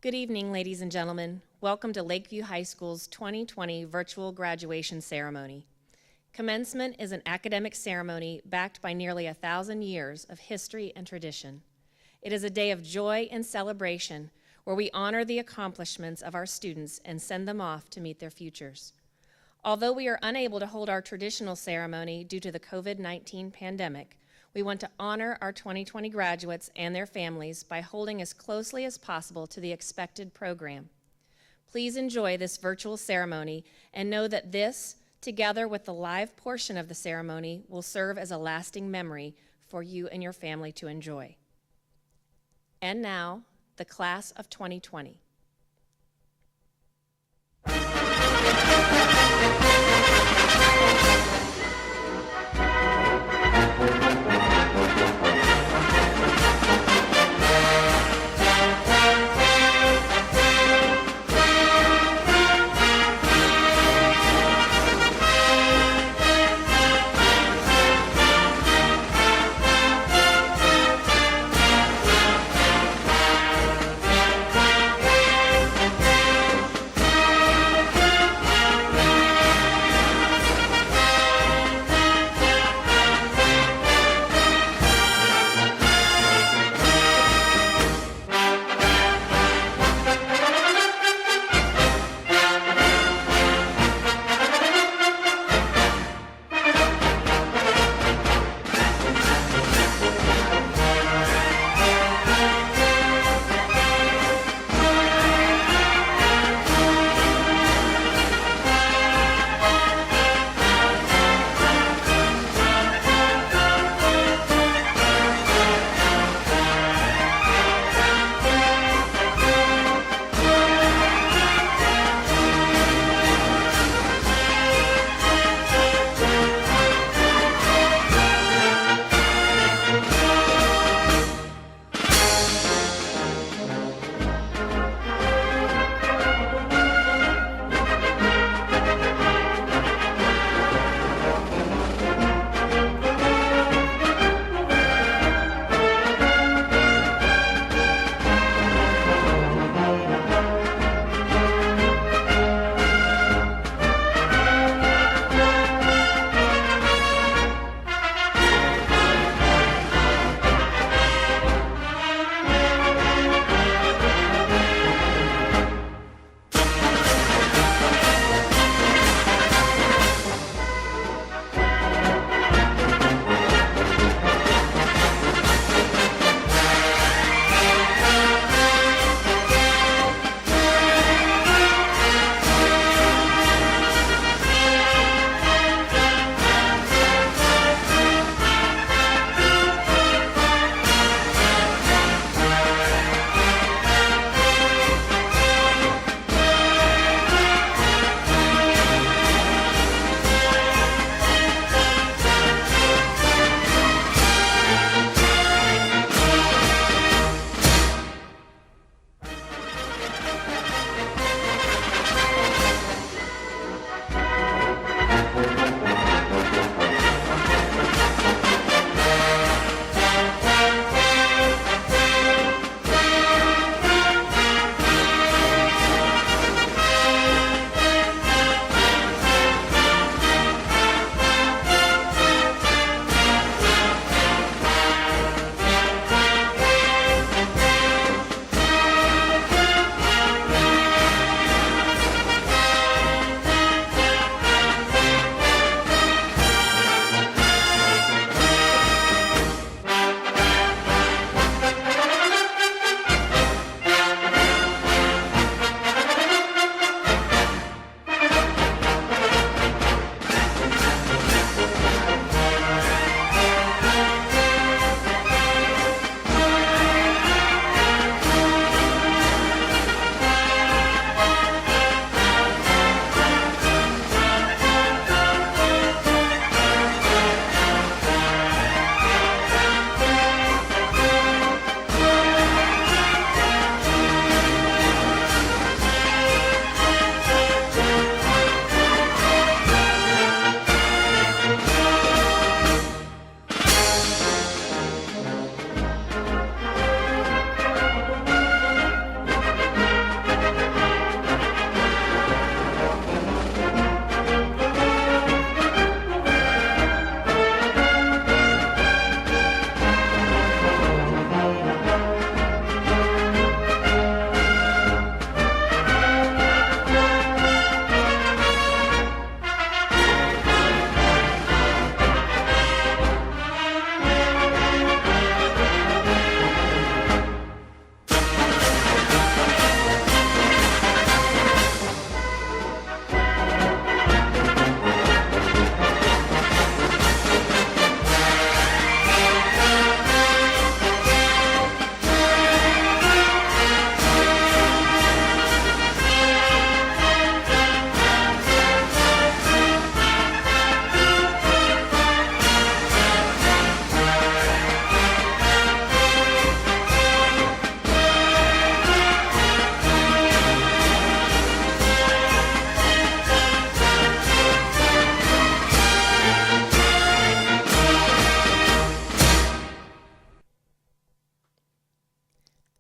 Good evening, ladies and gentlemen. Welcome to Lakeview High School's 2020 virtual graduation ceremony. Commencement is an academic ceremony backed by nearly 1,000 years of history and tradition. It is a day of joy and celebration where we honor the accomplishments of our students and send them off to meet their futures. Although we are unable to hold our traditional ceremony due to the COVID-19 pandemic, we want to honor our 2020 graduates and their families by holding as closely as possible to the expected program. Please enjoy this virtual ceremony and know that this, together with the live portion of the ceremony, will serve as a lasting memory for you and your family to enjoy. And now, the class of 2020.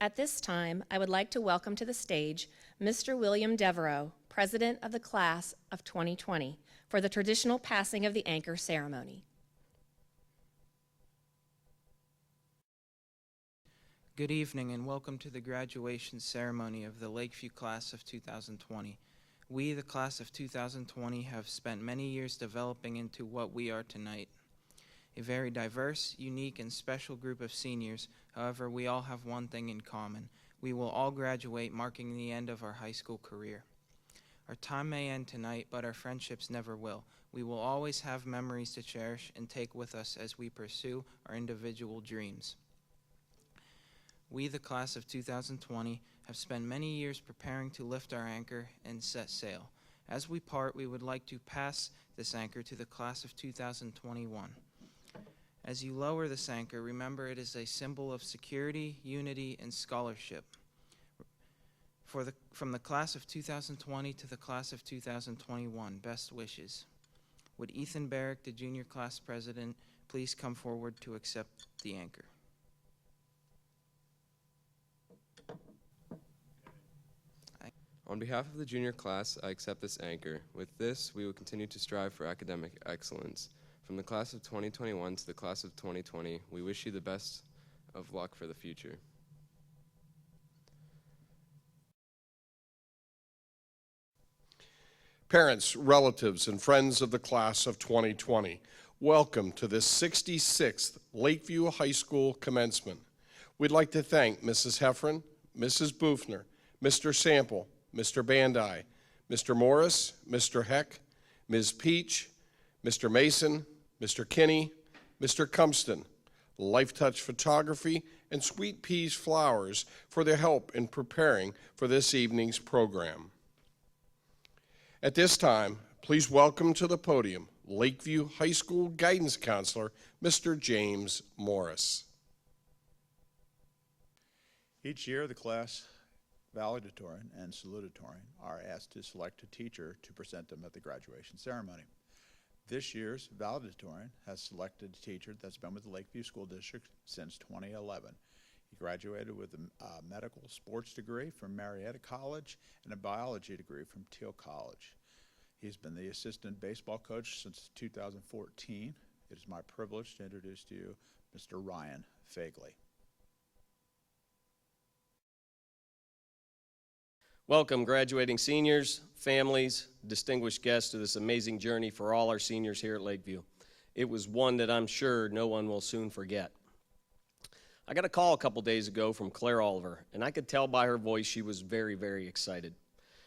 At this time, I would like to welcome to the stage Mr. William Devereaux, President of the Class of 2020, for the traditional passing of the anchor ceremony. Good evening and welcome to the graduation ceremony of the Lakeview Class of 2020. We, the Class of 2020, have spent many years developing into what we are tonight. A very diverse, unique, and special group of seniors. However, we all have one thing in common. We will all graduate, marking the end of our high school career. Our time may end tonight, but our friendships never will. We will always have memories to cherish and take with us as we pursue our individual dreams. We, the Class of 2020, have spent many years preparing to lift our anchor and set sail. As we part, we would like to pass this anchor to the Class of 2021. As you lower this anchor, remember it is a symbol of security, unity, and scholarship. From the Class of 2020 to the Class of 2021, best wishes. Would Ethan Barrick, the Junior Class President, please come forward to accept the anchor? On behalf of the junior class, I accept this anchor. With this, we will continue to strive for academic excellence. From the class of 2021 to the class of 2020, we wish you the best of luck for the future. Parents, relatives, and friends of the class of 2020, welcome to this 66th Lakeview High School commencement. We'd like to thank Mrs. Heffron, Mrs. Bufner, Mr. Sample, Mr. Bandai, Mr. Morris, Mr. Heck, Ms. Peach, Mr. Mason, Mr. Kinney, Mr. Cumston, Life Touch Photography, and Sweet Peas Flowers for their help in preparing for this evening's program. At this time, please welcome to the podium Lakeview High School Guidance Counselor, Mr. James Morris. Each year, the class valedictorian and salutatorian are asked to select a teacher to present them at the graduation ceremony. This year's valedictorian has selected a teacher that's been with the Lakeview School District since 2011. He graduated with a medical sports degree from Marietta College and a biology degree from Teal College. He's been the assistant baseball coach since 2014. It is my privilege to introduce to you Mr. Ryan Fagley. Welcome, graduating seniors, families, distinguished guests to this amazing journey for all our seniors here at Lakeview. It was one that I'm sure no one will soon forget. I got a call a couple days ago from Claire Oliver, and I could tell by her voice she was very, very excited.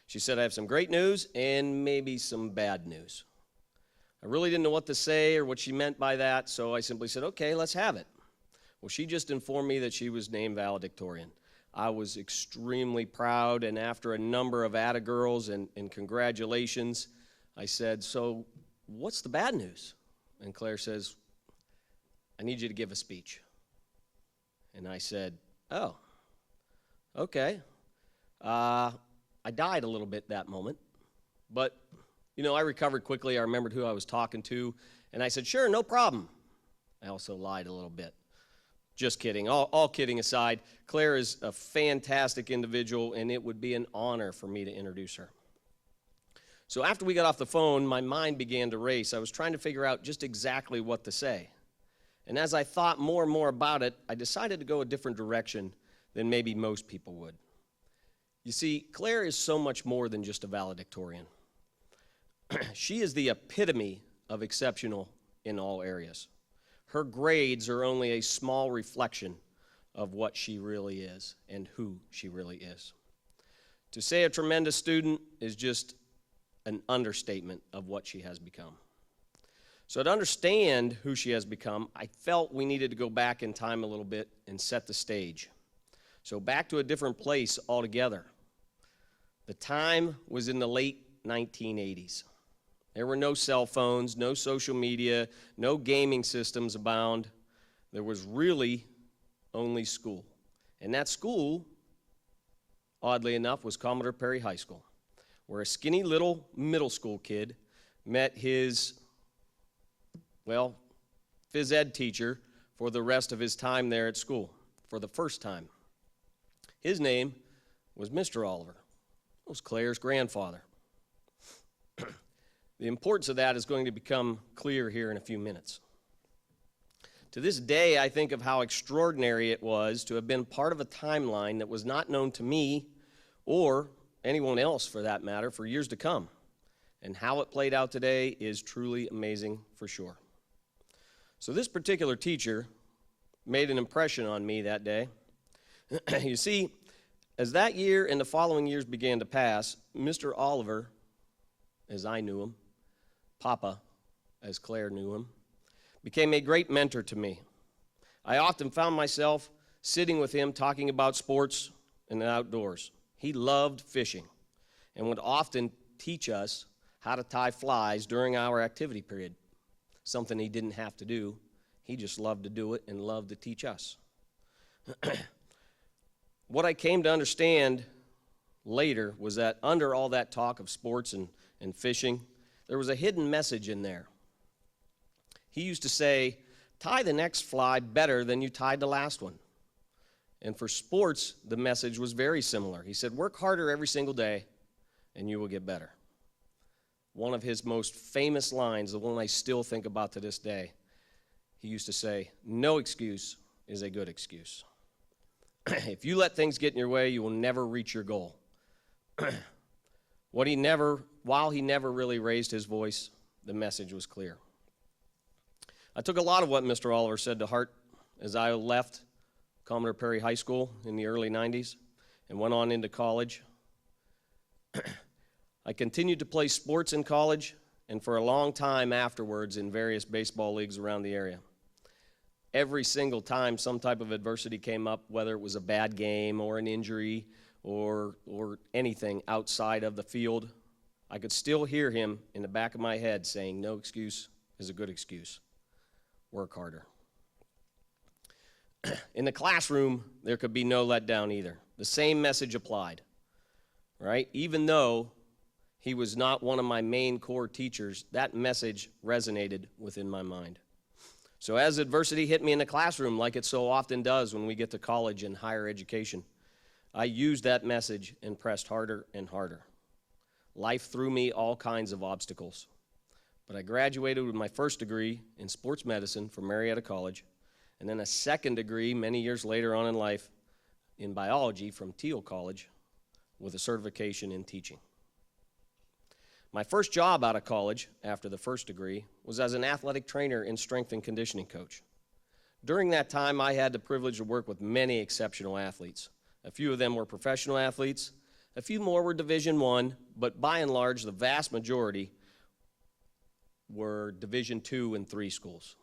She said, I have some great news and maybe some bad news. I really didn't know what to say or what she meant by that, so I simply said, okay, let's have it. Well, she just informed me that she was named valedictorian. I was extremely proud, and after a number of attagirls and congratulations, I said, so what's the bad news? And Claire says, I need you to give a speech. And I said, oh, okay. I died a little bit that moment, but, you know, I recovered quickly. I remembered who I was talking to, and I said, sure, no problem. I also lied a little bit. Just kidding. All kidding aside, Claire is a fantastic individual, and it would be an honor for me to introduce her. So after we got off the phone, my mind began to race. I was trying to figure out just exactly what to say. And as I thought more and more about it, I decided to go a different direction than maybe most people would. You see, Claire is so much more than just a valedictorian. She is the epitome of exceptional in all areas. Her grades are only a small reflection of what she really is and who she really is. To say a tremendous student is just an understatement of what she has become. So to understand who she has become, I felt we needed to go back in time a little bit and set the stage. So back to a different place altogether. The time was in the late 1980s. There were no cell phones, no social media, no gaming systems abound. There was really only school. And that school, oddly enough, was Commodore Perry High School, where a skinny little middle school kid met his, well, phys ed teacher for the rest of his time there at school, for the first time. His name was Mr. Oliver. It was Claire's grandfather. The importance of that is going to become clear here in a few minutes. To this day, I think of how extraordinary it was to have been part of a timeline that was not known to me or anyone else, for that matter, for years to come. And how it played out today is truly amazing for sure. So this particular teacher made an impression on me that day. You see, as that year and the following years began to pass, Mr. Oliver, as I knew him, Papa, as Claire knew him, became a great mentor to me. I often found myself sitting with him talking about sports and the outdoors. He loved fishing and would often teach us how to tie flies during our activity period, something he didn't have to do. He just loved to do it and loved to teach us. What I came to understand later was that under all that talk of sports and fishing, there was a hidden message in there. He used to say, tie the next fly better than you tied the last one. And for sports, the message was very similar. He said, work harder every single day and you will get better. One of his most famous lines, the one I still think about to this day, he used to say, no excuse is a good excuse. If you let things get in your way, you will never reach your goal. While he never really raised his voice, the message was clear. I took a lot of what Mr. Oliver said to heart as I left Commodore Perry High School in the early 90s and went on into college. I continued to play sports in college and for a long time afterwards in various baseball leagues around the area. Every single time some type of adversity came up, whether it was a bad game or an injury or anything outside of the field, I could still hear him in the back of my head saying, no excuse is a good excuse. Work harder. In the classroom, there could be no letdown either. The same message applied, right? Even though he was not one of my main core teachers, that message resonated within my mind. So as adversity hit me in the classroom, like it so often does when we get to college and higher education, I used that message and pressed harder and harder. Life threw me all kinds of obstacles. But I graduated with my first degree in sports medicine from Marietta College, and then a second degree many years later on in life in biology from Thiel College with a certification in teaching. My first job out of college after the first degree was as an athletic trainer and strength and conditioning coach. During that time, I had the privilege to work with many exceptional athletes. A few of them were professional athletes, a few more were Division I, but by and large, the vast majority were Division II and III schools.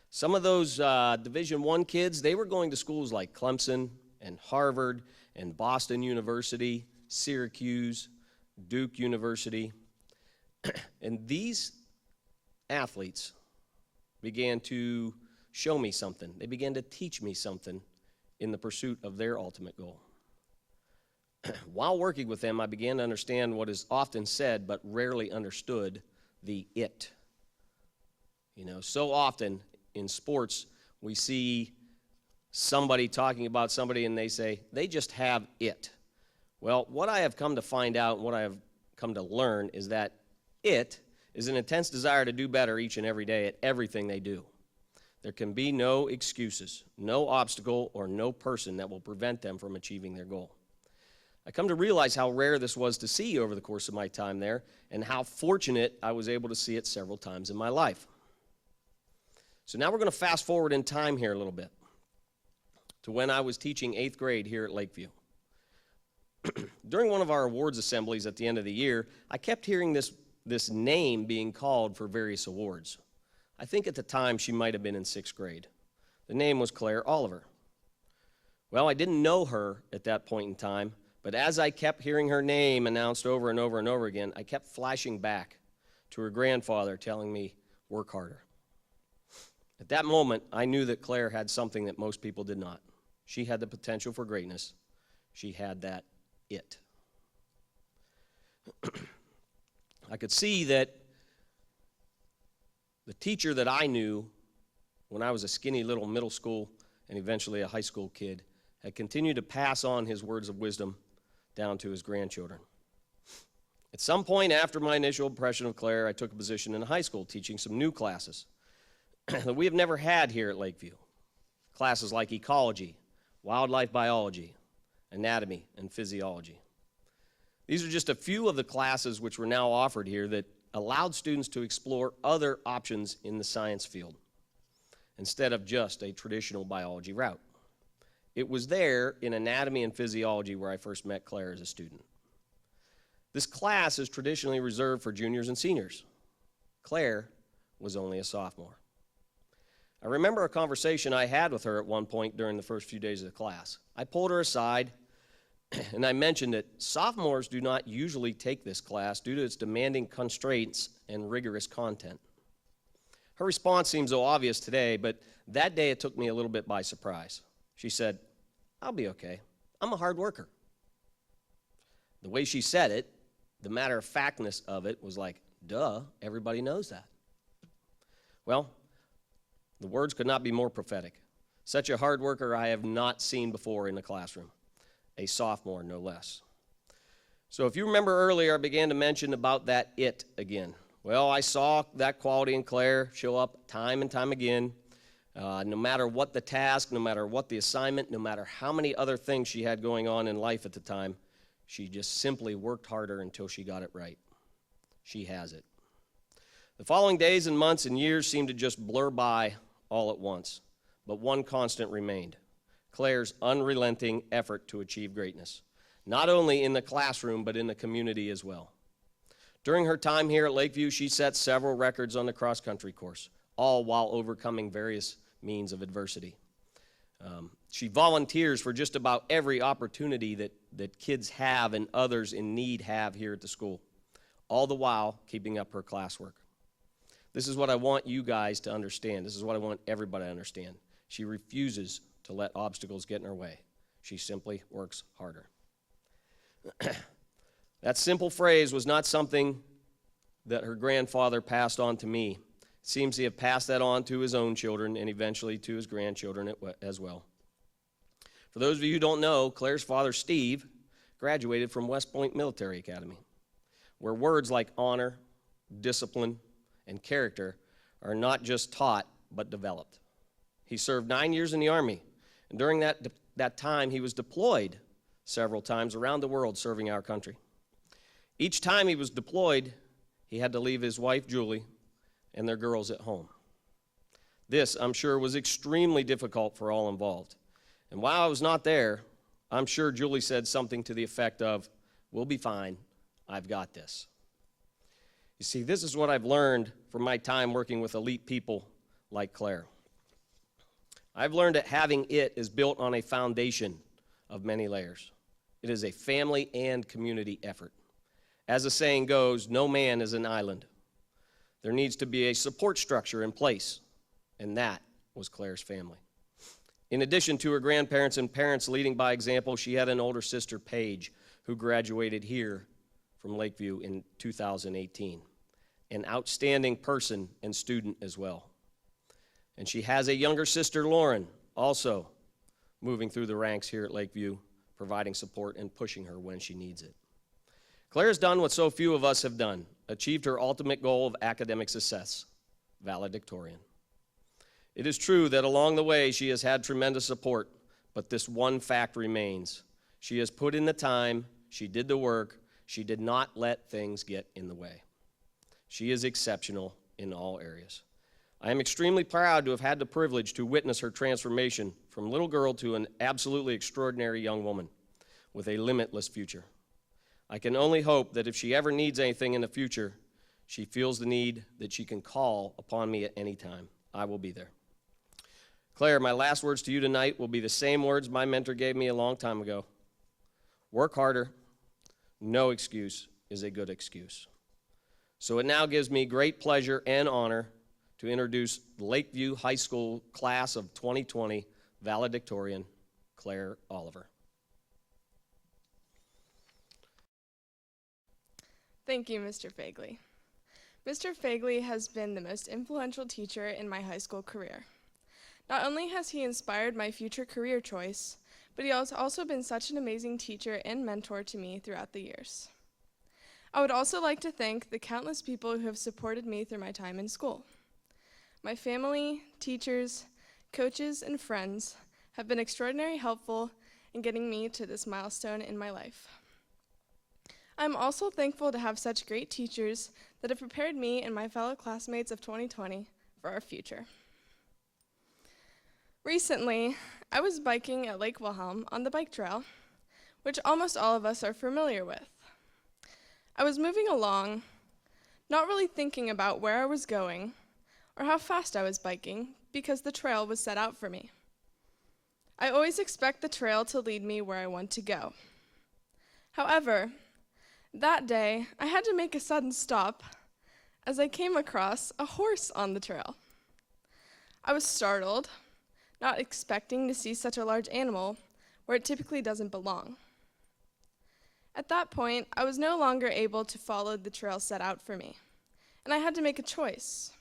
Some of those Division I kids, they were going to schools like Clemson and Harvard and Boston University, Syracuse, Duke University. And these athletes began to show me something. They began to teach me something in the pursuit of their ultimate goal. While working with them, I began to understand what is often said but rarely understood, the it. You know, so often in sports, we see somebody talking about somebody and they say, they just have it. Well, what I have come to find out and what I have come to learn is that it is an intense desire to do better each and every day at everything they do. There can be no excuses, no obstacle, or no person that will prevent them from achieving their goal. I come to realize how rare this was to see over the course of my time there and how fortunate I was able to see it several times in my life. So now we're going to fast forward in time here a little bit to when I was teaching 8th grade here at Lakeview. During one of our awards assemblies at the end of the year, I kept hearing this name being called for various awards. I think at the time she might have been in 6th grade. The name was Claire Oliver. Well, I didn't know her at that point in time, but as I kept hearing her name announced over and over and over again, I kept flashing back to her grandfather telling me, work harder. At that moment, I knew that Claire had something that most people did not. She had the potential for greatness. She had that it. I could see that the teacher that I knew when I was a skinny little middle school and eventually a high school kid had continued to pass on his words of wisdom down to his grandchildren. At some point after my initial impression of Claire, I took a position in high school teaching some new classes that we have never had here at Lakeview. Classes like ecology, wildlife biology, anatomy, and physiology. These are just a few of the classes which were now offered here that allowed students to explore other options in the science field instead of just a traditional biology route. It was there in anatomy and physiology where I first met Claire as a student. This class is traditionally reserved for juniors and seniors. Claire was only a sophomore. I remember a conversation I had with her at one point during the first few days of the class. I pulled her aside and I mentioned that sophomores do not usually take this class due to its demanding constraints and rigorous content. Her response seems so obvious today, but that day it took me a little bit by surprise. She said, "I'll be okay. I'm a hard worker." The way she said it, the matter-of-factness of it was like, duh, everybody knows that. Well, the words could not be more prophetic. Such a hard worker I have not seen before in a classroom. A sophomore, no less. So if you remember earlier, I began to mention about that it again. Well, I saw that quality in Claire show up time and time again. No matter what the task, no matter what the assignment, no matter how many other things she had going on in life at the time, she just simply worked harder until she got it right. She has it. The following days and months and years seemed to just blur by all at once, but one constant remained: Claire's unrelenting effort to achieve greatness, not only in the classroom, but in the community as well. During her time here at Lakeview, she set several records on the cross-country course, all while overcoming various means of adversity. She volunteers for just about every opportunity that kids have and others in need have here at the school, all the while keeping up her classwork. This is what I want you guys to understand. This is what I want everybody to understand. She refuses to let obstacles get in her way. She simply works harder. That simple phrase was not something that her grandfather passed on to me. It seems he had passed that on to his own children and eventually to his grandchildren as well. For those of you who don't know, Claire's father, Steve, graduated from West Point Military Academy, where words like honor, discipline, and character are not just taught, but developed. He served 9 years in the Army, and during that time, he was deployed several times around the world serving our country. Each time he was deployed, he had to leave his wife, Julie, and their girls at home. This, I'm sure, was extremely difficult for all involved. And while I was not there, I'm sure Julie said something to the effect of, "We'll be fine, I've got this." You see, this is what I've learned from my time working with elite people like Claire. I've learned that having it is built on a foundation of many layers. It is a family and community effort. As the saying goes, no man is an island. There needs to be a support structure in place, and that was Claire's family. In addition to her grandparents and parents leading by example, she had an older sister, Paige, who graduated here from Lakeview in 2018. An outstanding person and student as well. And she has a younger sister, Lauren, also moving through the ranks here at Lakeview, providing support and pushing her when she needs it. Claire has done what so few of us have done, achieved her ultimate goal of academic success, valedictorian. It is true that along the way she has had tremendous support, but this one fact remains. She has put in the time, she did the work, she did not let things get in the way. She is exceptional in all areas. I am extremely proud to have had the privilege to witness her transformation from little girl to an absolutely extraordinary young woman with a limitless future. I can only hope that if she ever needs anything in the future, she feels the need that she can call upon me at any time. I will be there. Claire, my last words to you tonight will be the same words my mentor gave me a long time ago. Work harder. No excuse is a good excuse. So it now gives me great pleasure and honor to introduce Lakeview High School class of 2020 valedictorian, Claire Oliver. Thank you, Mr. Fagley. Mr. Fagley has been the most influential teacher in my high school career. Not only has he inspired my future career choice, but he has also been such an amazing teacher and mentor to me throughout the years. I would also like to thank the countless people who have supported me through my time in school. My family, teachers, coaches, and friends have been extraordinarily helpful in getting me to this milestone in my life. I'm also thankful to have such great teachers that have prepared me and my fellow classmates of 2020 for our future. Recently, I was biking at Lake Wilhelm on the bike trail, which almost all of us are familiar with. I was moving along, not really thinking about where I was going or how fast I was biking because the trail was set out for me. I always expect the trail to lead me where I want to go. However, that day, I had to make a sudden stop as I came across a horse on the trail. I was startled, not expecting to see such a large animal where it typically doesn't belong. At that point, I was no longer able to follow the trail set out for me, and I had to make a choice.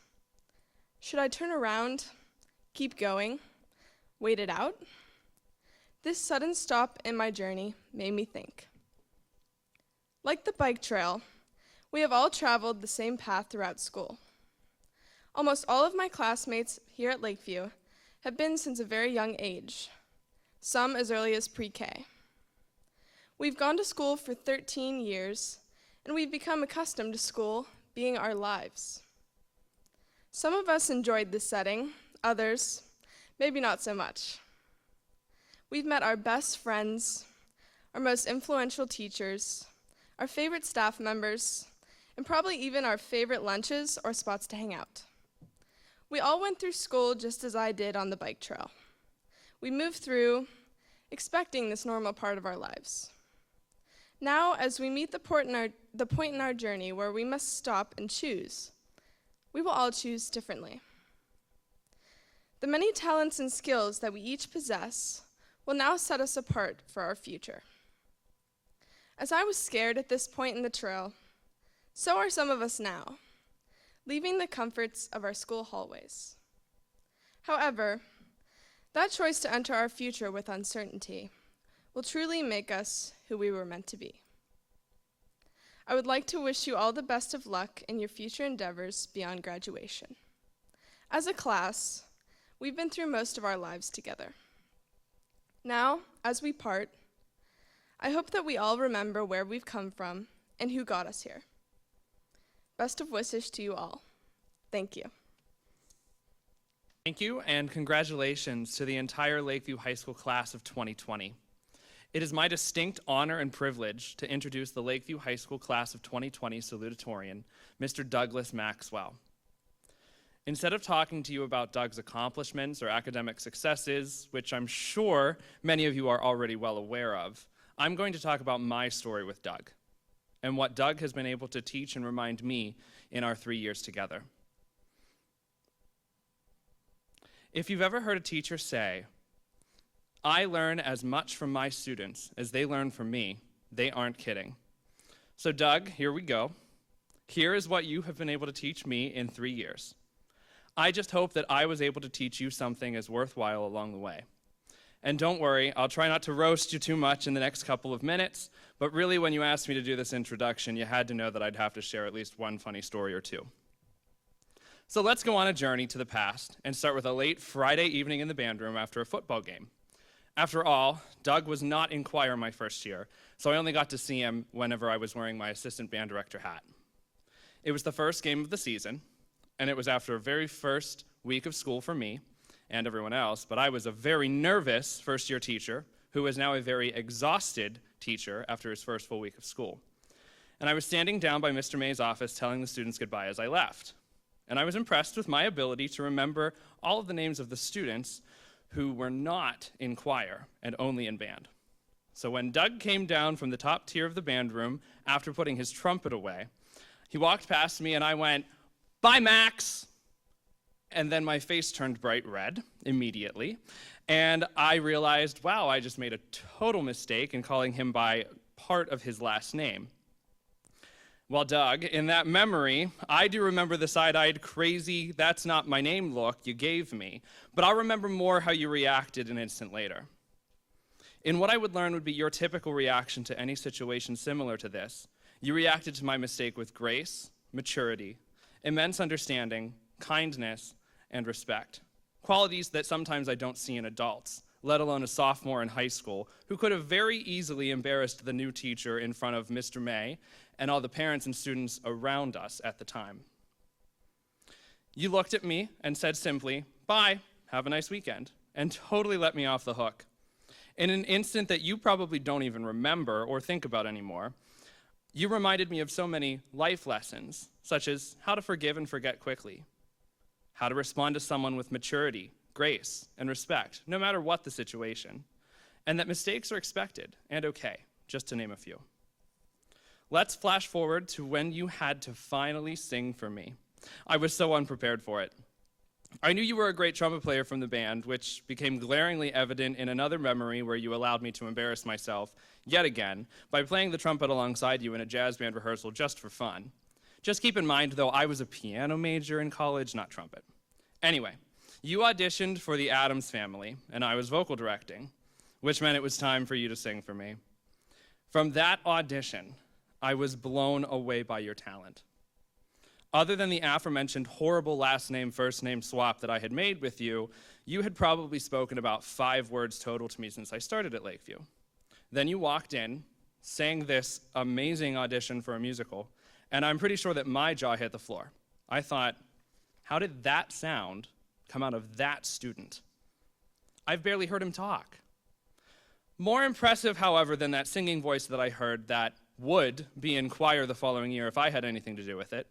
Should I turn around, keep going, wait it out? This sudden stop in my journey made me think. Like the bike trail, we have all traveled the same path throughout school. Almost all of my classmates here at Lakeview have been since a very young age, some as early as pre-K. We've gone to school for 13 years, and we've become accustomed to school being our lives. Some of us enjoyed this setting, others, maybe not so much. We've met our best friends, our most influential teachers, our favorite staff members, and probably even our favorite lunches or spots to hang out. We all went through school just as I did on the bike trail. We moved through, expecting this normal part of our lives. Now, as we meet the point in our journey where we must stop and choose, we will all choose differently. The many talents and skills that we each possess will now set us apart for our future. As I was scared at this point in the trail, so are some of us now, leaving the comforts of our school hallways. However, that choice to enter our future with uncertainty will truly make us who we were meant to be. I would like to wish you all the best of luck in your future endeavors beyond graduation. As a class, we've been through most of our lives together. Now, as we part, I hope that we all remember where we've come from and who got us here. Best of wishes to you all. Thank you. Thank you, and congratulations to the entire Lakeview High School class of 2020. It is my distinct honor and privilege to introduce the Lakeview High School class of 2020 salutatorian, Mr. Douglas Maxwell. Instead of talking to you about Doug's accomplishments or academic successes, which I'm sure many of you are already well aware of, I'm going to talk about my story with Doug and what Doug has been able to teach and remind me in our 3 years together. If you've ever heard a teacher say, "I learn as much from my students as they learn from me," they aren't kidding. So Doug, here we go. Here is what you have been able to teach me in 3 years. I just hope that I was able to teach you something as worthwhile along the way. And don't worry, I'll try not to roast you too much in the next couple of minutes, but really when you asked me to do this introduction, you had to know that I'd have to share at least one funny story or two. So let's go on a journey to the past and start with a late Friday evening in the band room after a football game. After all, Doug was not in choir my first year, so I only got to see him whenever I was wearing my assistant band director hat. It was the first game of the season, and it was after a very first week of school for me and everyone else, but I was a very nervous first-year teacher who is now a very exhausted teacher after his first full week of school. And I was standing down by Mr. May's office telling the students goodbye as I left. And I was impressed with my ability to remember all of the names of the students who were not in choir and only in band. So when Doug came down from the top tier of the band room after putting his trumpet away, he walked past me and I went, "Bye, Max!" And then my face turned bright red immediately. And I realized, wow, I just made a total mistake in calling him by part of his last name. Well, Doug, in that memory, I do remember the side-eyed, crazy, "that's not my name" look you gave me, but I'll remember more how you reacted an instant later. In what I would learn would be your typical reaction to any situation similar to this. You reacted to my mistake with grace, maturity, immense understanding, kindness, and respect. Qualities that sometimes I don't see in adults, let alone a sophomore in high school, who could have very easily embarrassed the new teacher in front of Mr. May and all the parents and students around us at the time. You looked at me and said simply, "Bye, have a nice weekend," and totally let me off the hook. In an instant that you probably don't even remember or think about anymore, you reminded me of so many life lessons, such as how to forgive and forget quickly, how to respond to someone with maturity, grace, and respect, no matter what the situation, and that mistakes are expected and okay, just to name a few. Let's flash forward to when you had to finally sing for me. I was so unprepared for it. I knew you were a great trumpet player from the band, which became glaringly evident in another memory where you allowed me to embarrass myself yet again by playing the trumpet alongside you in a jazz band rehearsal just for fun. Just keep in mind, though, I was a piano major in college, not trumpet. Anyway, you auditioned for the Addams Family, and I was vocal directing, which meant it was time for you to sing for me. From that audition, I was blown away by your talent. Other than the aforementioned horrible last name, first name swap that I had made with you, you had probably spoken about 5 words total to me since I started at Lakeview. Then you walked in, sang this amazing audition for a musical, and I'm pretty sure that my jaw hit the floor. I thought, how did that sound come out of that student? I've barely heard him talk. More impressive, however, than that singing voice that I heard that would be in choir the following year if I had anything to do with it,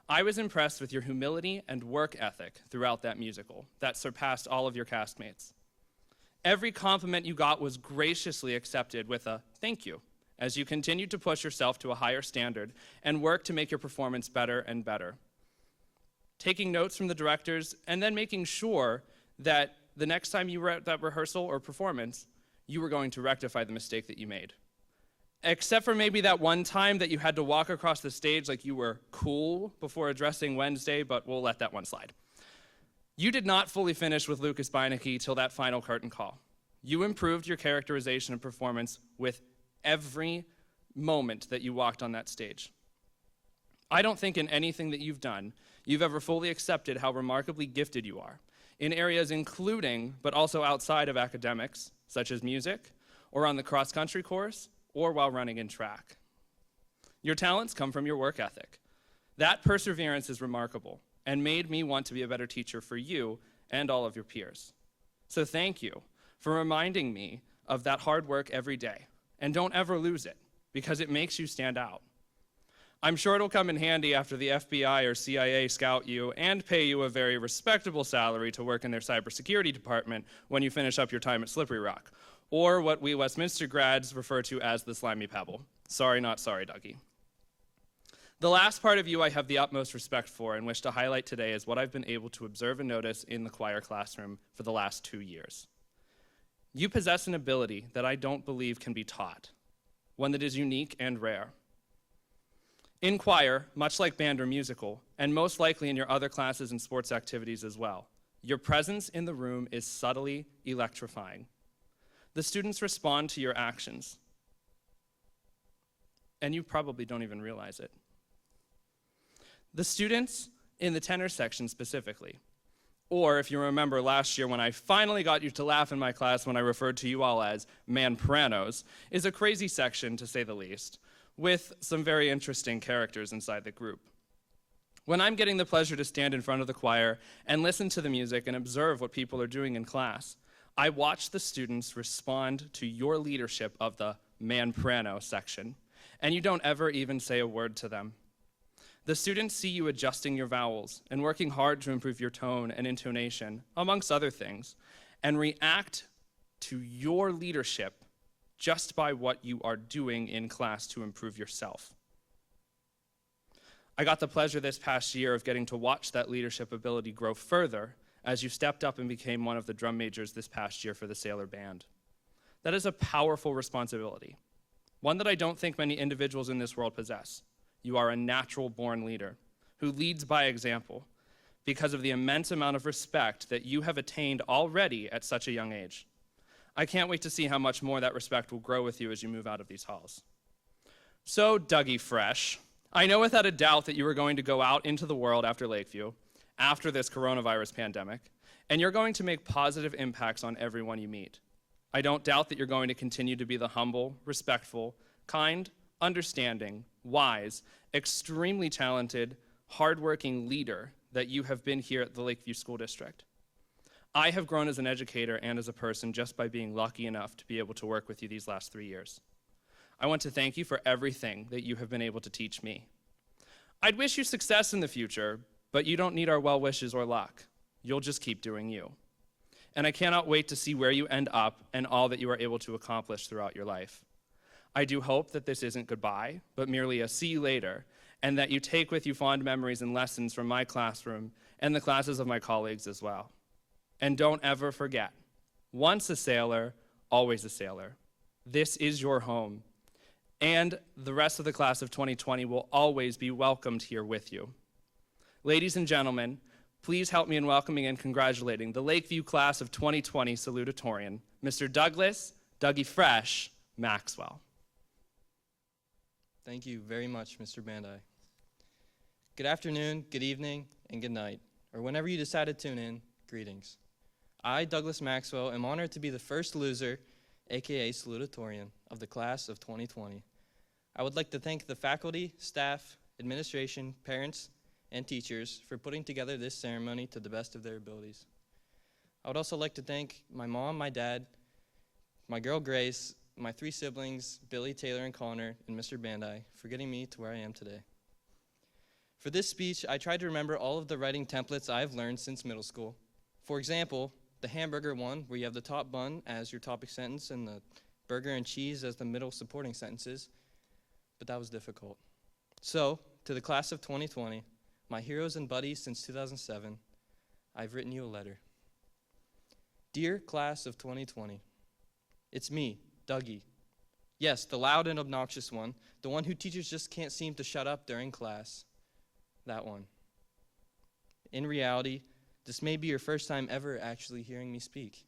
I was impressed with your humility and work ethic throughout that musical that surpassed all of your castmates. Every compliment you got was graciously accepted with a thank you as you continued to push yourself to a higher standard and work to make your performance better and better. Taking notes from the directors and then making sure that the next time you were at that rehearsal or performance, you were going to rectify the mistake that you made. Except for maybe that one time that you had to walk across the stage like you were cool before addressing Wednesday, but we'll let that one slide. You did not fully finish with Lucas Beinecke till that final curtain call. You improved your characterization and performance with every moment that you walked on that stage. I don't think in anything that you've done, you've ever fully accepted how remarkably gifted you are, in areas including, but also outside of academics, such as music, or on the cross-country course, or while running in track. Your talents come from your work ethic. That perseverance is remarkable and made me want to be a better teacher for you and all of your peers. So thank you for reminding me of that hard work every day. And don't ever lose it, because it makes you stand out. I'm sure it'll come in handy after the FBI or CIA scout you and pay you a very respectable salary to work in their cybersecurity department when you finish up your time at Slippery Rock, or what we Westminster grads refer to as the Slimy Pebble. Sorry, not sorry, Dougie. The last part of you I have the utmost respect for and wish to highlight today is what I've been able to observe and notice in the choir classroom for the last 2 years. You possess an ability that I don't believe can be taught, one that is unique and rare. In choir, much like band or musical, and most likely in your other classes and sports activities as well, your presence in the room is subtly electrifying. The students respond to your actions, and you probably don't even realize it. The students in the tenor section specifically, or if you remember last year when I finally got you to laugh in my class when I referred to you all as manpranos, is a crazy section to say the least, with some very interesting characters inside the group. When I'm getting the pleasure to stand in front of the choir and listen to the music and observe what people are doing in class, I watch the students respond to your leadership of the manprano section, and you don't ever even say a word to them. The students see you adjusting your vowels and working hard to improve your tone and intonation, amongst other things, and react to your leadership just by what you are doing in class to improve yourself. I got the pleasure this past year of getting to watch that leadership ability grow further as you stepped up and became one of the drum majors this past year for the Sailor Band. That is a powerful responsibility, one that I don't think many individuals in this world possess. You are a natural-born leader who leads by example because of the immense amount of respect that you have attained already at such a young age. I can't wait to see how much more that respect will grow with you as you move out of these halls. So, Dougie Fresh, I know without a doubt that you are going to go out into the world after Lakeview, after this coronavirus pandemic, and you're going to make positive impacts on everyone you meet. I don't doubt that you're going to continue to be the humble, respectful, kind, understanding, wise, extremely talented, hardworking leader that you have been here at the Lakeview School District. I have grown as an educator and as a person just by being lucky enough to be able to work with you these last 3 years. I want to thank you for everything that you have been able to teach me. I'd wish you success in the future, but you don't need our well wishes or luck. You'll just keep doing you. And I cannot wait to see where you end up and all that you are able to accomplish throughout your life. I do hope that this isn't goodbye, but merely a see you later, and that you take with you fond memories and lessons from my classroom and the classes of my colleagues as well. And don't ever forget, once a sailor, always a sailor. This is your home. And the rest of the class of 2020 will always be welcomed here with you. Ladies and gentlemen, please help me in welcoming and congratulating the Lakeview class of 2020 salutatorian, Mr. Douglas Dougie Fresh Maxwell. Thank you very much, Mr. Bandai. Good afternoon, good evening, and good night, or whenever you decide to tune in, greetings. I, Douglas Maxwell, am honored to be the first loser, aka salutatorian, of the class of 2020. I would like to thank the faculty, staff, administration, parents, and teachers for putting together this ceremony to the best of their abilities. I would also like to thank my mom, my dad, my girl Grace, my 3 siblings, Billy, Taylor, and Connor, and Mr. Bandai, for getting me to where I am today. For this speech, I tried to remember all of the writing templates I've learned since middle school. For example, the hamburger one, where you have the top bun as your topic sentence and the burger and cheese as the middle supporting sentences, but that was difficult. So, to the class of 2020, my heroes and buddies since 2007, I've written you a letter. Dear class of 2020, it's me, Dougie. Yes, the loud and obnoxious one, the one who teachers just can't seem to shut up during class. That one. In reality, this may be your first time ever actually hearing me speak.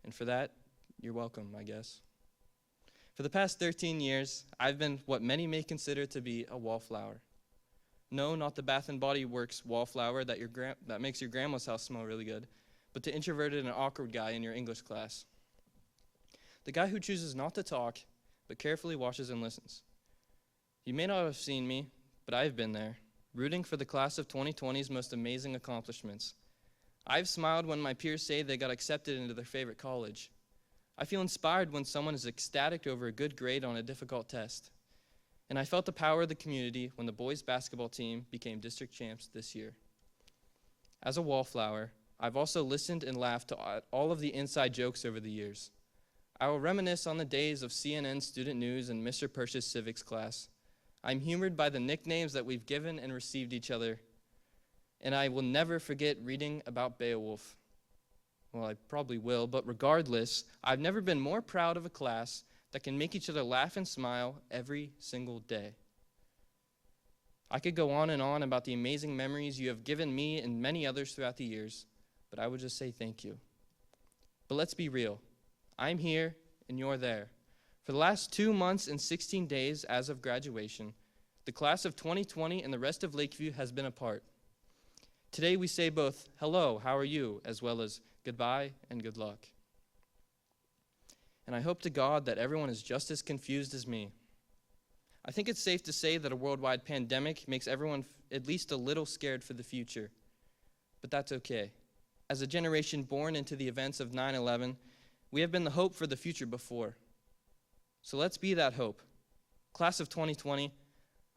And for that, you're welcome, I guess. For the past 13 years, I've been what many may consider to be a wallflower. No, not the Bath & Body Works wallflower that makes your grandma's house smell really good, but the introverted and awkward guy in your English class. The guy who chooses not to talk, but carefully watches and listens. You may not have seen me, but I've been there, rooting for the class of 2020's most amazing accomplishments. I've smiled when my peers say they got accepted into their favorite college. I feel inspired when someone is ecstatic over a good grade on a difficult test. And I felt the power of the community when the boys' basketball team became district champs this year. As a wallflower, I've also listened and laughed to all of the inside jokes over the years. I will reminisce on the days of CNN Student News and Mr. Persh's civics class. I'm humored by the nicknames that we've given and received each other. And I will never forget reading about Beowulf. Well, I probably will, but regardless, I've never been more proud of a class that can make each other laugh and smile every single day. I could go on and on about the amazing memories you have given me and many others throughout the years, but I would just say thank you. But let's be real. I'm here and you're there. For the last 2 months and 16 days as of graduation, the class of 2020 and the rest of Lakeview has been apart. Today we say both hello, how are you, as well as goodbye and good luck. And I hope to God that everyone is just as confused as me. I think it's safe to say that a worldwide pandemic makes everyone at least a little scared for the future. But that's okay. As a generation born into the events of 9/11, we have been the hope for the future before. So let's be that hope. Class of 2020,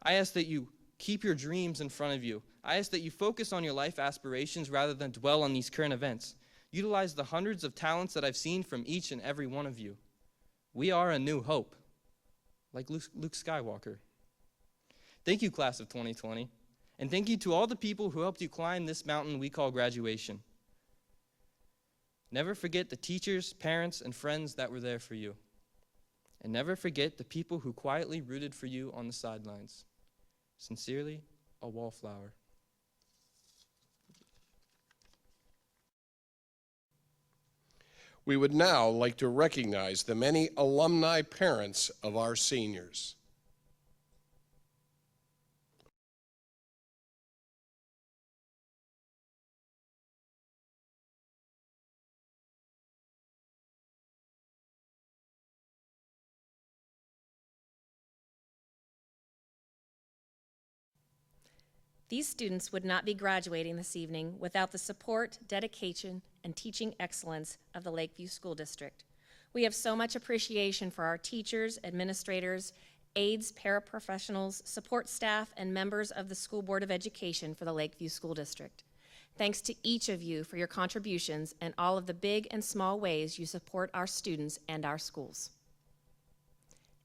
I ask that you keep your dreams in front of you. I ask that you focus on your life aspirations rather than dwell on these current events. Utilize the hundreds of talents that I've seen from each and every one of you. We are a new hope, like Luke Skywalker. Thank you, class of 2020, and thank you to all the people who helped you climb this mountain we call graduation. Never forget the teachers, parents, and friends that were there for you. And never forget the people who quietly rooted for you on the sidelines. Sincerely, a wallflower. We would now like to recognize the many alumni parents of our seniors. These students would not be graduating this evening without the support, dedication, and teaching excellence of the Lakeview School District. We have so much appreciation for our teachers, administrators, aides, paraprofessionals, support staff, and members of the School Board of Education for the Lakeview School District. Thanks to each of you for your contributions and all of the big and small ways you support our students and our schools.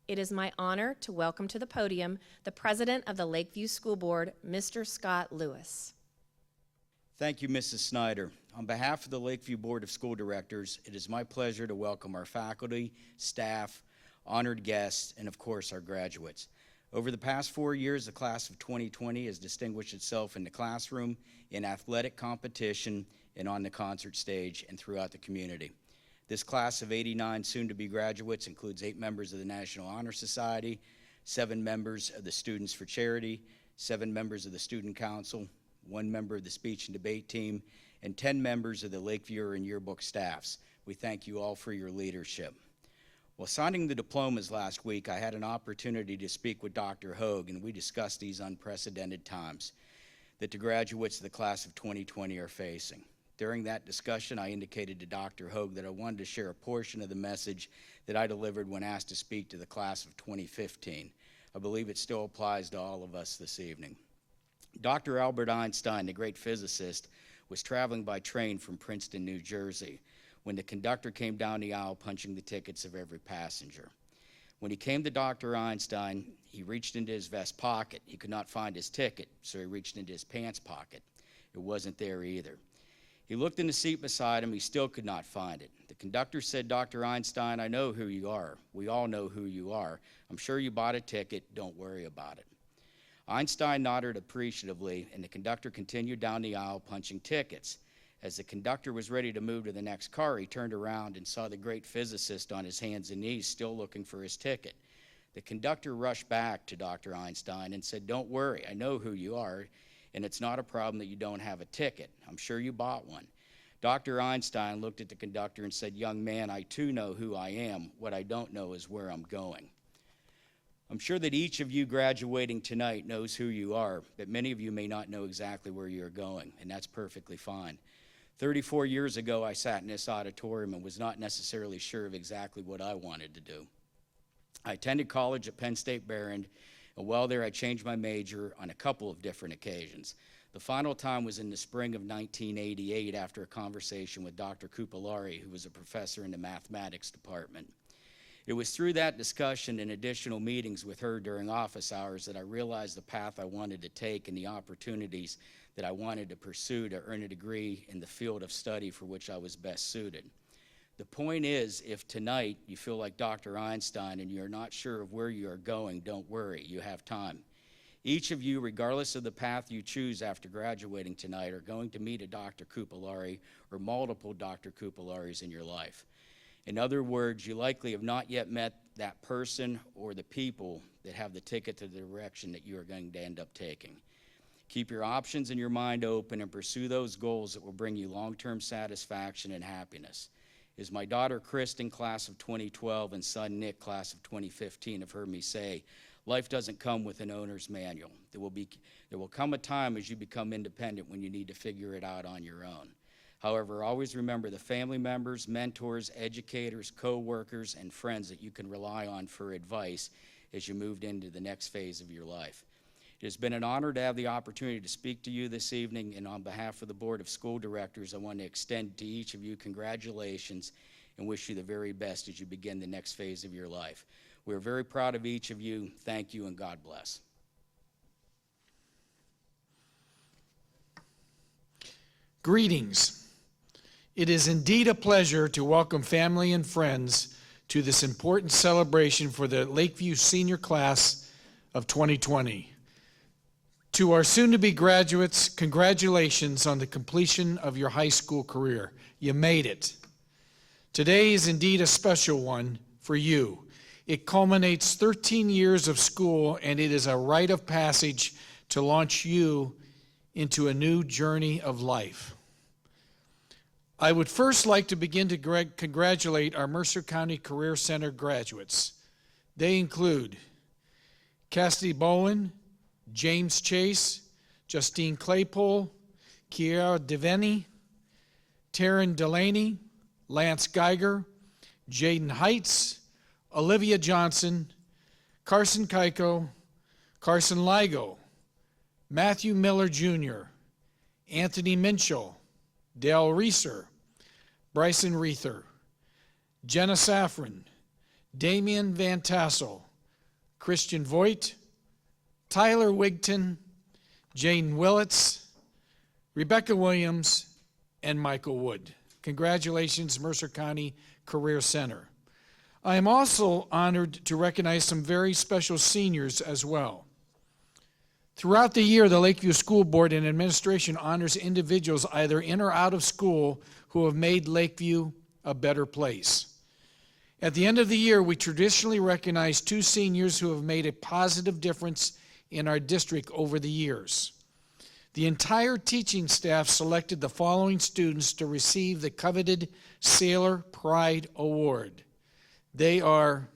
It is my honor to welcome to the podium the President of the Lakeview School Board, Mr. Scott Lewis. Thank you, Mrs. Snyder. On behalf of the Lakeview Board of School Directors, it is my pleasure to welcome our faculty, staff, honored guests, and of course our graduates. Over the past 4 years, the class of 2020 has distinguished itself in the classroom, in athletic competition, and on the concert stage and throughout the community. This class of 89 soon-to-be graduates includes 8 members of the National Honor Society, 7 members of the Students for Charity, 7 members of the Student Council, 1 member of the Speech and Debate Team, and 10 members of the Lakeview and Yearbook staffs. We thank you all for your leadership. While signing the diplomas last week, I had an opportunity to speak with Dr. Hogue, and we discussed these unprecedented times that the graduates of the class of 2020 are facing. During that discussion, I indicated to Dr. Hogue that I wanted to share a portion of the message that I delivered when asked to speak to the class of 2015. I believe it still applies to all of us this evening. Dr. Albert Einstein, the great physicist, was traveling by train from Princeton, New Jersey, when the conductor came down the aisle punching the tickets of every passenger. When he came to Dr. Einstein, he reached into his vest pocket. He could not find his ticket, so he reached into his pants pocket. It wasn't there either. He looked in the seat beside him. He still could not find it. The conductor said, "Dr. Einstein, I know who you are. We all know who you are. I'm sure you bought a ticket. Don't worry about it." Einstein nodded appreciatively, and the conductor continued down the aisle punching tickets. As the conductor was ready to move to the next car, he turned around and saw the great physicist on his hands and knees still looking for his ticket. The conductor rushed back to Dr. Einstein and said, "Don't worry, I know who you are, and it's not a problem that you don't have a ticket. I'm sure you bought one." Dr. Einstein looked at the conductor and said, "Young man, I too know who I am. What I don't know is where I'm going." I'm sure that each of you graduating tonight knows who you are, but many of you may not know exactly where you're going, and that's perfectly fine. 34 years ago, I sat in this auditorium and was not necessarily sure of exactly what I wanted to do. I attended college at Penn State Behrend, and while there I changed my major on a couple of different occasions. The final time was in the spring of 1988 after a conversation with Dr. Kupalari, who was a professor in the mathematics department. It was through that discussion and additional meetings with her during office hours that I realized the path I wanted to take and the opportunities that I wanted to pursue to earn a degree in the field of study for which I was best suited. The point is, if tonight you feel like Dr. Einstein and you're not sure of where you are going, don't worry, you have time. Each of you, regardless of the path you choose after graduating tonight, are going to meet a Dr. Kupalari or multiple Dr. Kupalaris in your life. In other words, you likely have not yet met that person or the people that have the ticket to the direction that you are going to end up taking. Keep your options in your mind open and pursue those goals that will bring you long-term satisfaction and happiness. As my daughter Kristen, class of 2012, and son Nick, class of 2015, have heard me say, life doesn't come with an owner's manual. There will come a time as you become independent when you need to figure it out on your own. However, always remember the family members, mentors, educators, co-workers, and friends that you can rely on for advice as you moved into the next phase of your life. It has been an honor to have the opportunity to speak to you this evening, and on behalf of the Board of School Directors, I want to extend to each of you congratulations and wish you the very best as you begin the next phase of your life. We're very proud of each of you. Thank you, and God bless. Greetings. It is indeed a pleasure to welcome family and friends to this important celebration for the Lakeview senior class of 2020. To our soon-to-be graduates, congratulations on the completion of your high school career. You made it. Today is indeed a special one for you. It culminates 13 years of school, and it is a rite of passage to launch you into a new journey of life. I would first like to begin to congratulate our Mercer County Career Center graduates. They include Cassidy Bowen, James Chase, Justine Claypole, Kiara Devaney, Taryn Delaney, Lance Geiger, Jaden Heights, Olivia Johnson, Carson Keiko, Carson Ligo, Matthew Miller Jr., Anthony Minchell, Dale Reeser, Bryson Reether, Jenna Safran, Damian Van Tassel, Christian Voigt, Tyler Wigton, Jane Willits, Rebecca Williams, and Michael Wood. Congratulations, Mercer County Career Center. I am also honored to recognize some very special seniors as well. Throughout the year, the Lakeview School Board and Administration honors individuals either in or out of school who have made Lakeview a better place. At the end of the year, we traditionally recognize 2 seniors who have made a positive difference in our district over the years. The entire teaching staff selected the following students to receive the coveted Sailor Pride Award. They are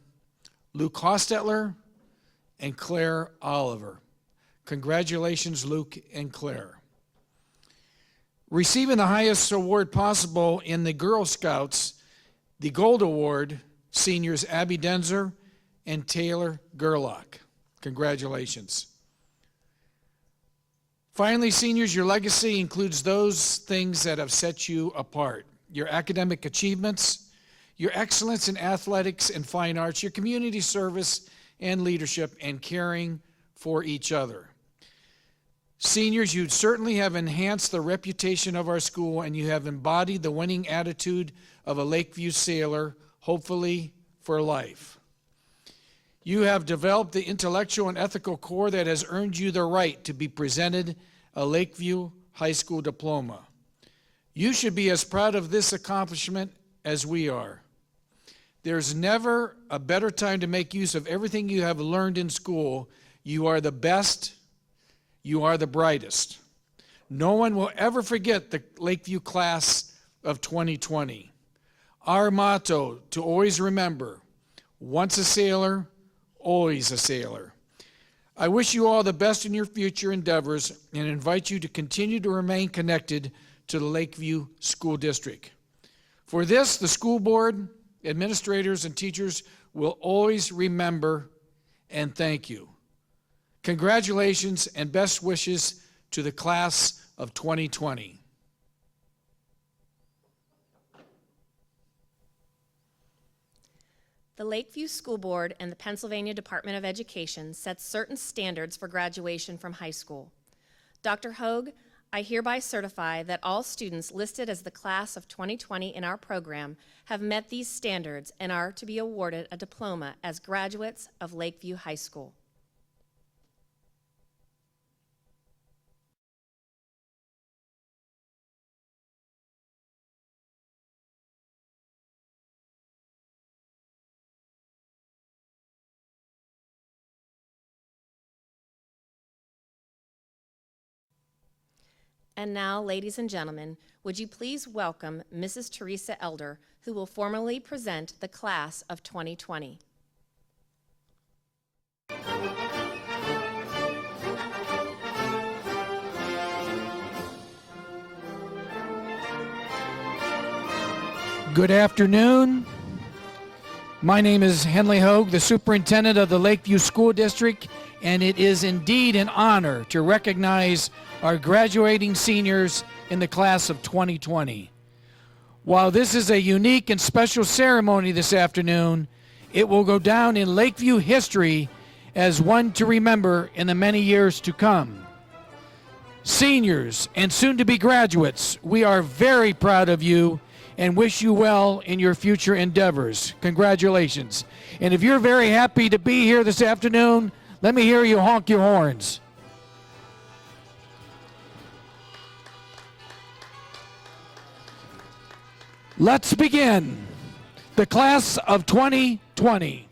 Luke Hostetler and Claire Oliver. Congratulations, Luke and Claire. Receiving the highest award possible in the Girl Scouts, the Gold Award, seniors Abby Denzer and Taylor Gerlach. Congratulations. Finally, seniors, your legacy includes those things that have set you apart. Your academic achievements, your excellence in athletics and fine arts, your community service and leadership, and caring for each other. Seniors, you certainly have enhanced the reputation of our school, and you have embodied the winning attitude of a Lakeview sailor, hopefully for life. You have developed the intellectual and ethical core that has earned you the right to be presented a Lakeview High School diploma. You should be as proud of this accomplishment as we are. There's never a better time to make use of everything you have learned in school. You are the best. You are the brightest. No one will ever forget the Lakeview class of 2020. Our motto to always remember, once a sailor, always a sailor. I wish you all the best in your future endeavors and invite you to continue to remain connected to the Lakeview School District. For this, the school board, administrators, and teachers will always remember and thank you. Congratulations and best wishes to the class of 2020. The Lakeview School Board and the Pennsylvania Department of Education sets certain standards for graduation from high school. Dr. Hogue, I hereby certify that all students listed as the class of 2020 in our program have met these standards and are to be awarded a diploma as graduates of Lakeview High School. And now, ladies and gentlemen, would you please welcome Mrs. Teresa Elder, who will formally present the class of 2020. Good afternoon. My name is Henley Hogue, the superintendent of the Lakeview School District, and it is indeed an honor to recognize our graduating seniors in the class of 2020. While this is a unique and special ceremony this afternoon, it will go down in Lakeview history as one to remember in the many years to come. Seniors and soon-to-be graduates, we are very proud of you and wish you well in your future endeavors. Congratulations. And if you're very happy to be here this afternoon, let me hear you honk your horns. Let's begin. the class of 2020.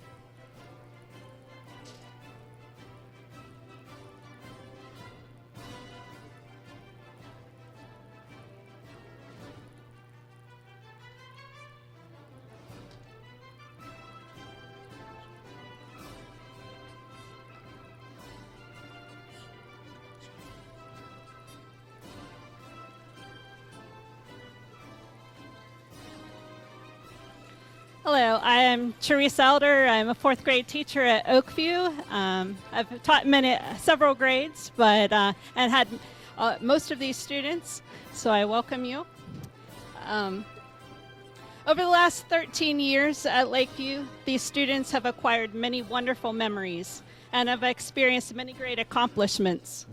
Hello, I am Teresa Elder. I'm a fourth grade teacher at Oakview. I've taught several grades, but and had most of these students, so I welcome you. Over the last 13 years at Lakeview, these students have acquired many wonderful memories and have experienced many great accomplishments.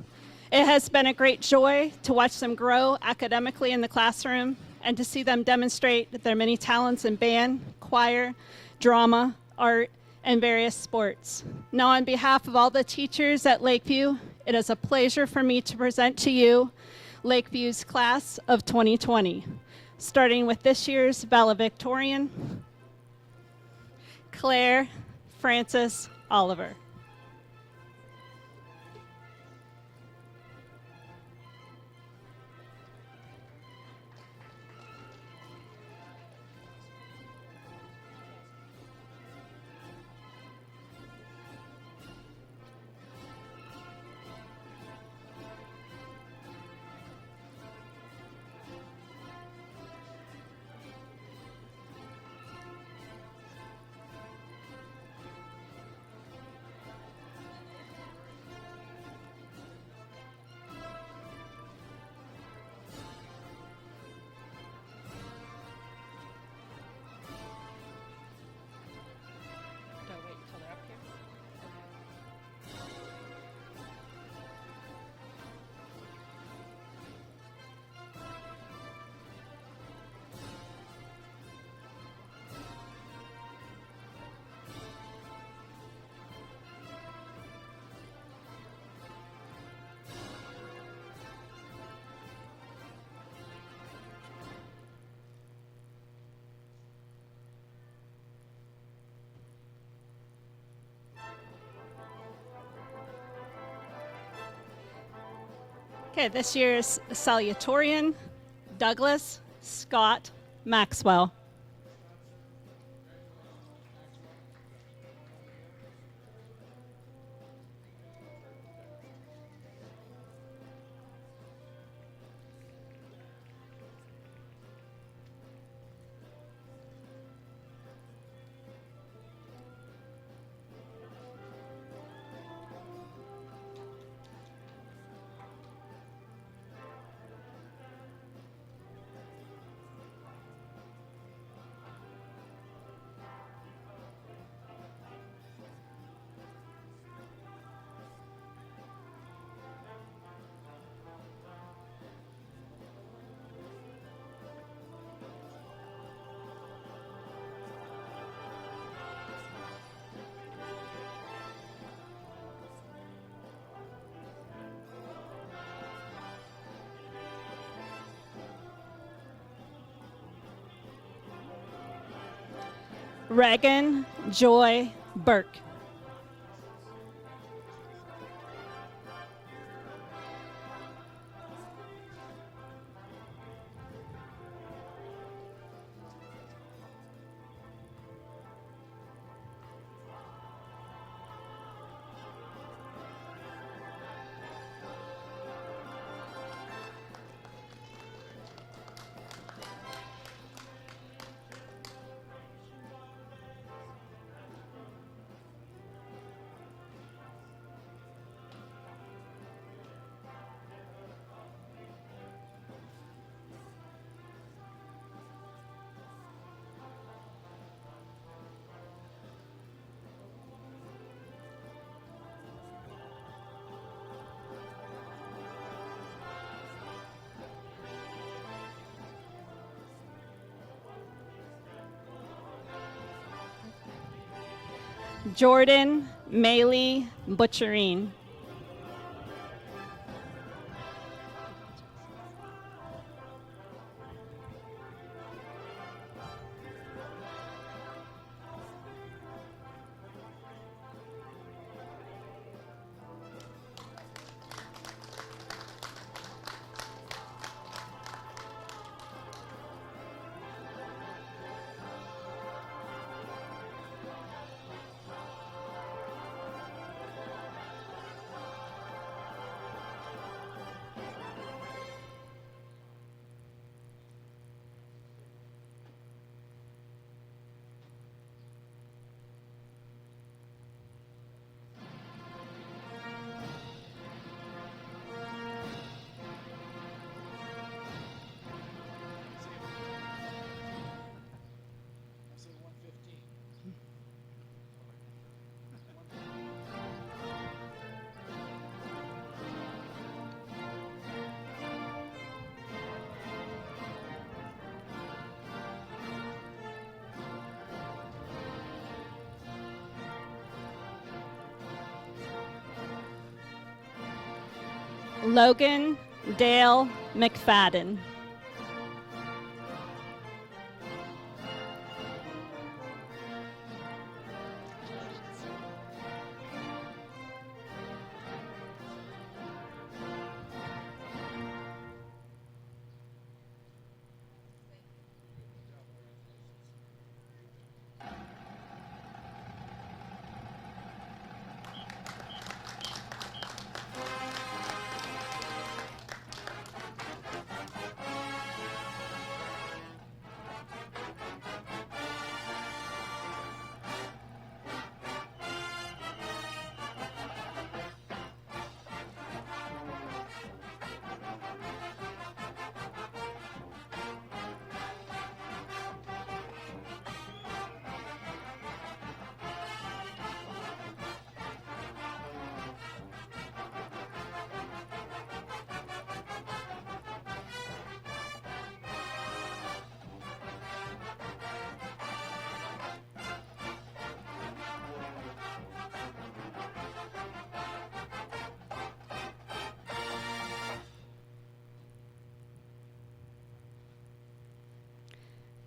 It has been a great joy to watch them grow academically in the classroom and to see them demonstrate their many talents in band, choir, drama, art, and various sports. Now, on behalf of all the teachers at Lakeview, it is a pleasure for me to present to you Lakeview's class of 2020, starting with this year's valedictorian, Claire Frances Oliver. Okay, this year's salutatorian, Douglas Scott Maxwell. Reagan Joy Burke. Jordan Maylee Butcherine. Logan Dale McFadden.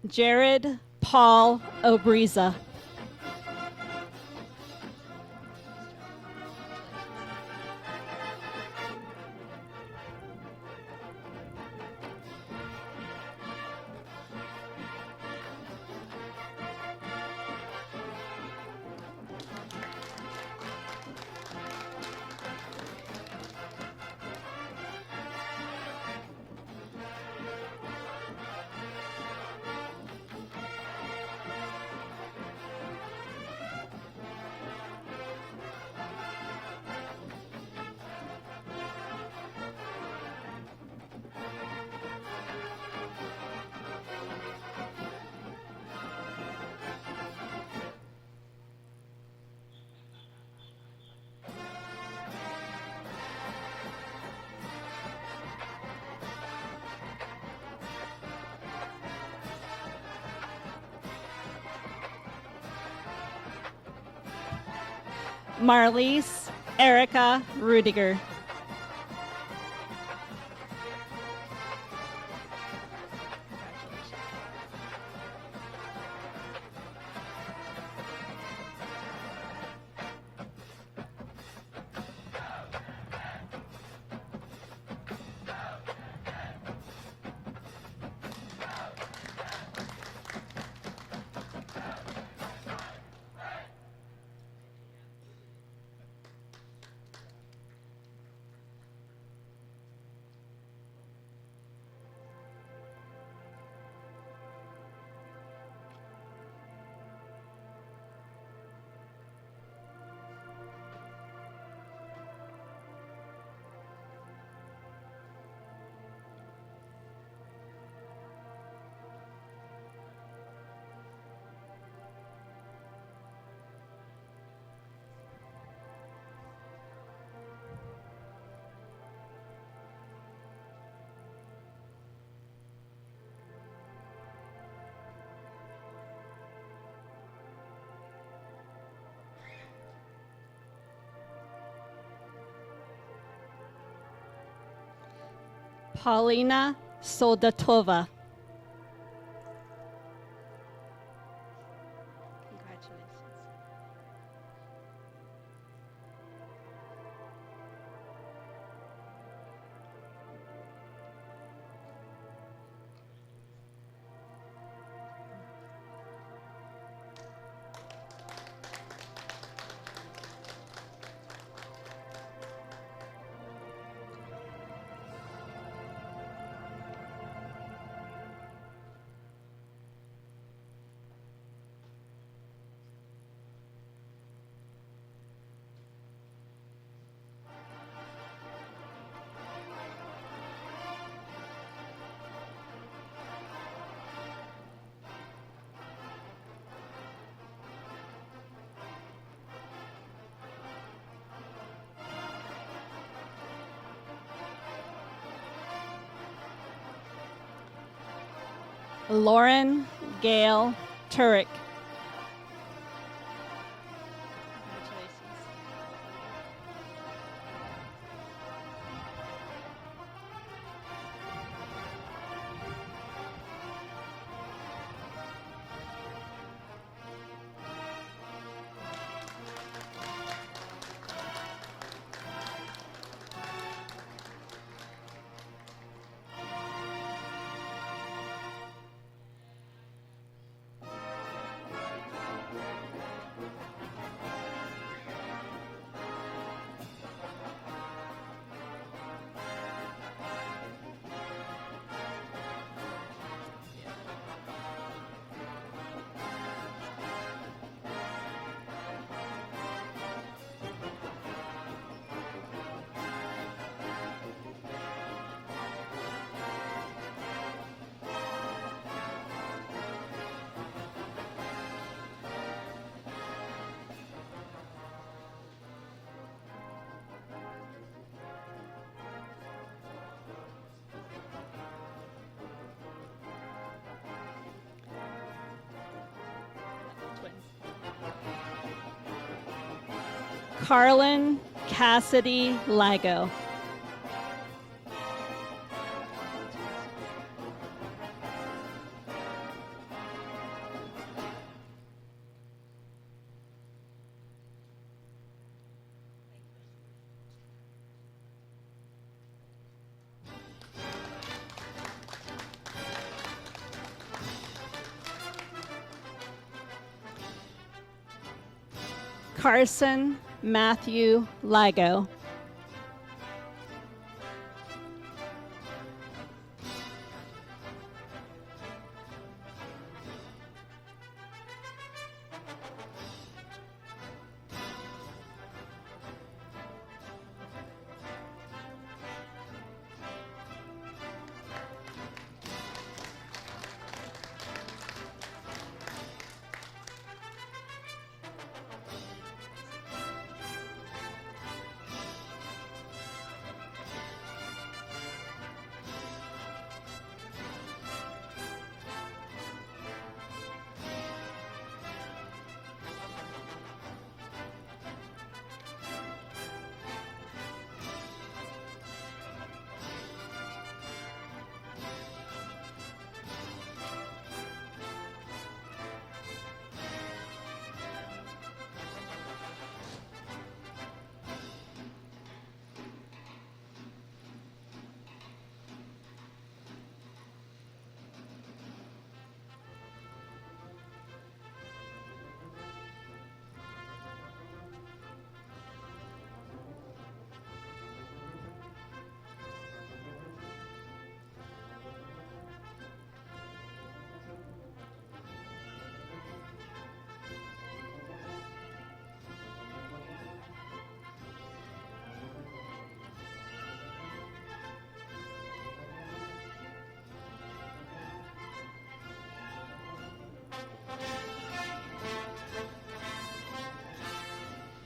Jared Paul Obriza. Marlise Erica Rudiger. Paulina Soldatova. Congratulations. Lauren Gail Turek. Congratulations. Carlin Cassidy Ligo. Carson Matthew Ligo.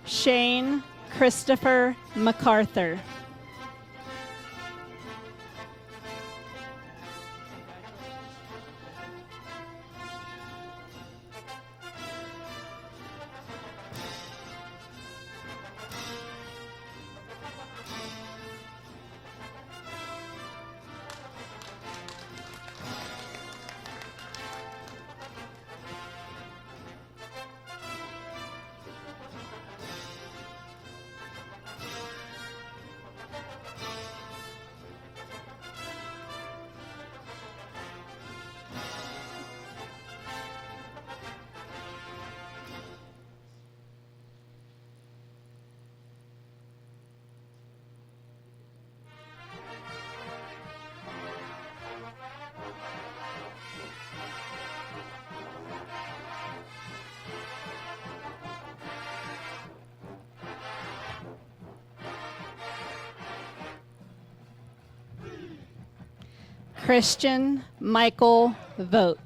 Shane Christopher MacArthur. Christian Michael Vogt.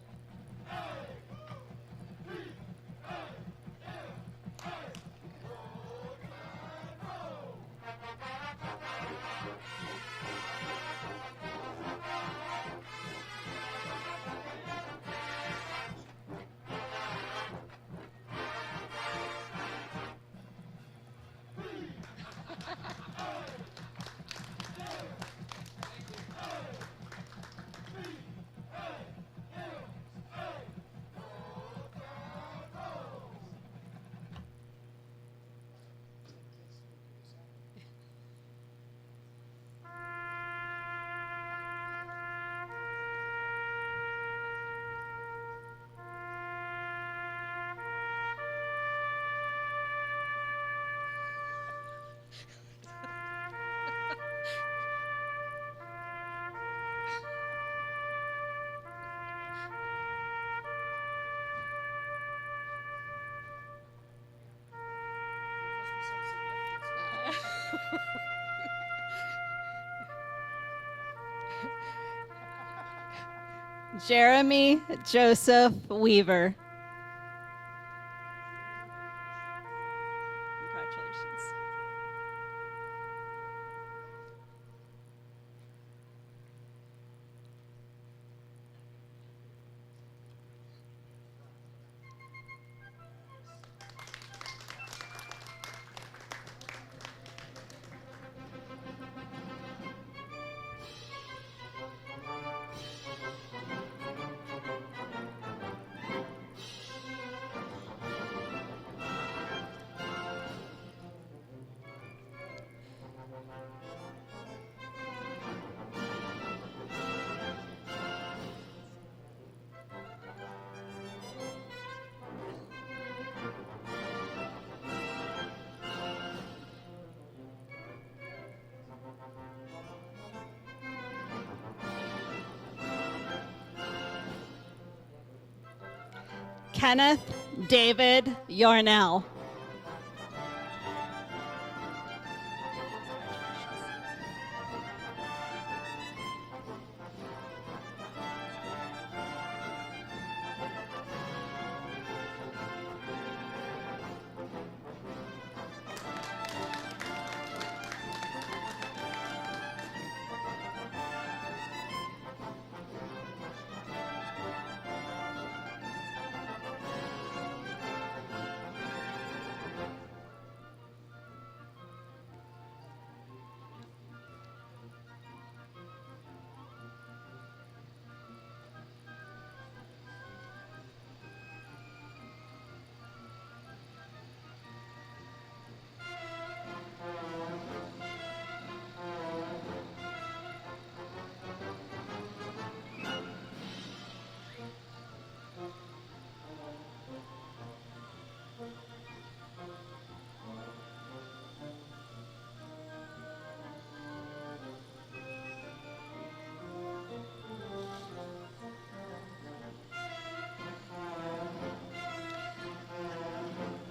Jeremy Joseph Weaver. Congratulations. Kenneth David Yarnell.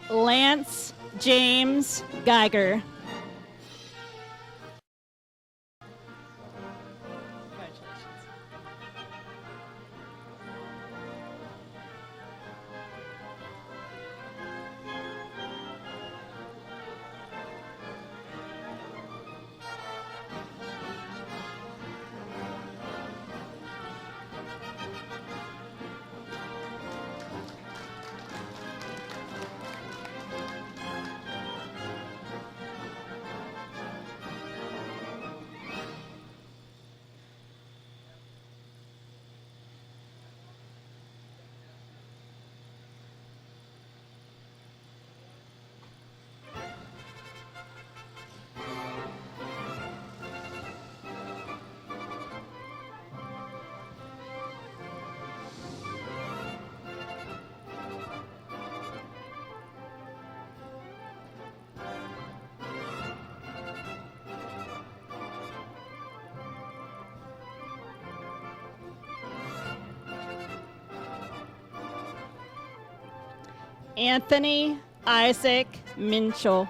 Lance James Geiger. Anthony Isaac Minchell.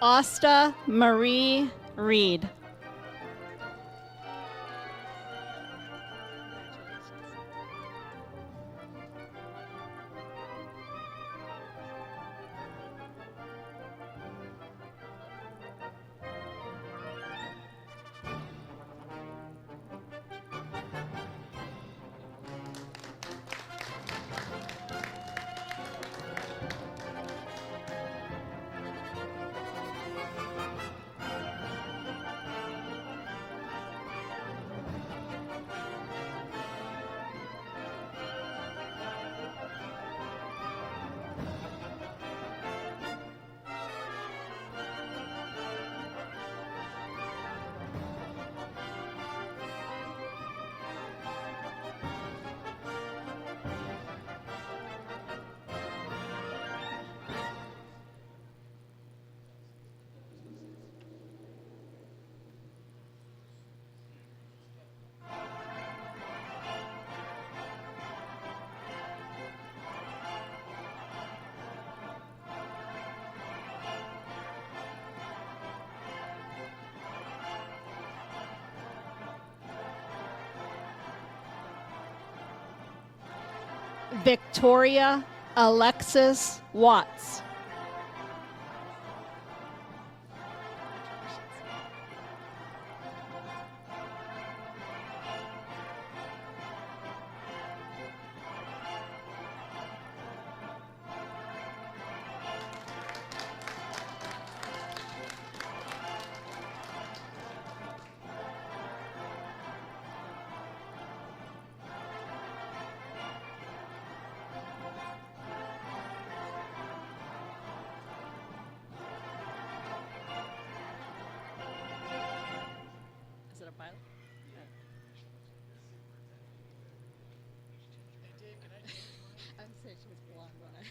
Asta Marie Reed. Victoria Alexis Watts. Is it a pilot? I'd say she was blonde when I.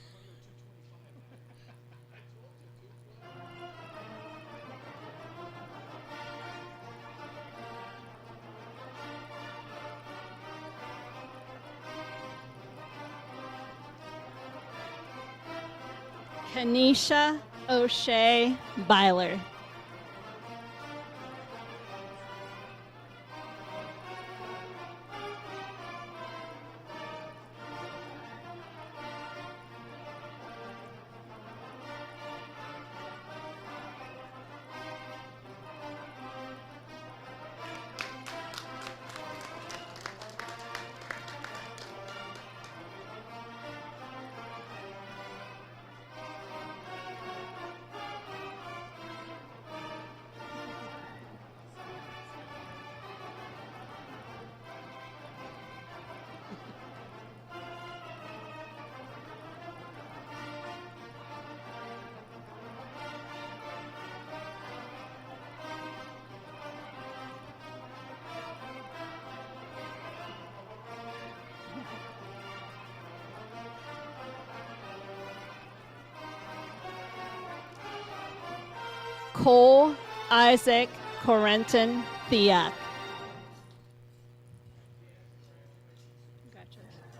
Kanisha O'Shea Byler. Cole Isaac Corentin Thiak. Congratulations.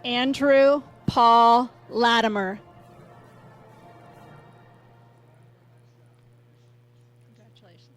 Andrew Paul Latimer. Congratulations.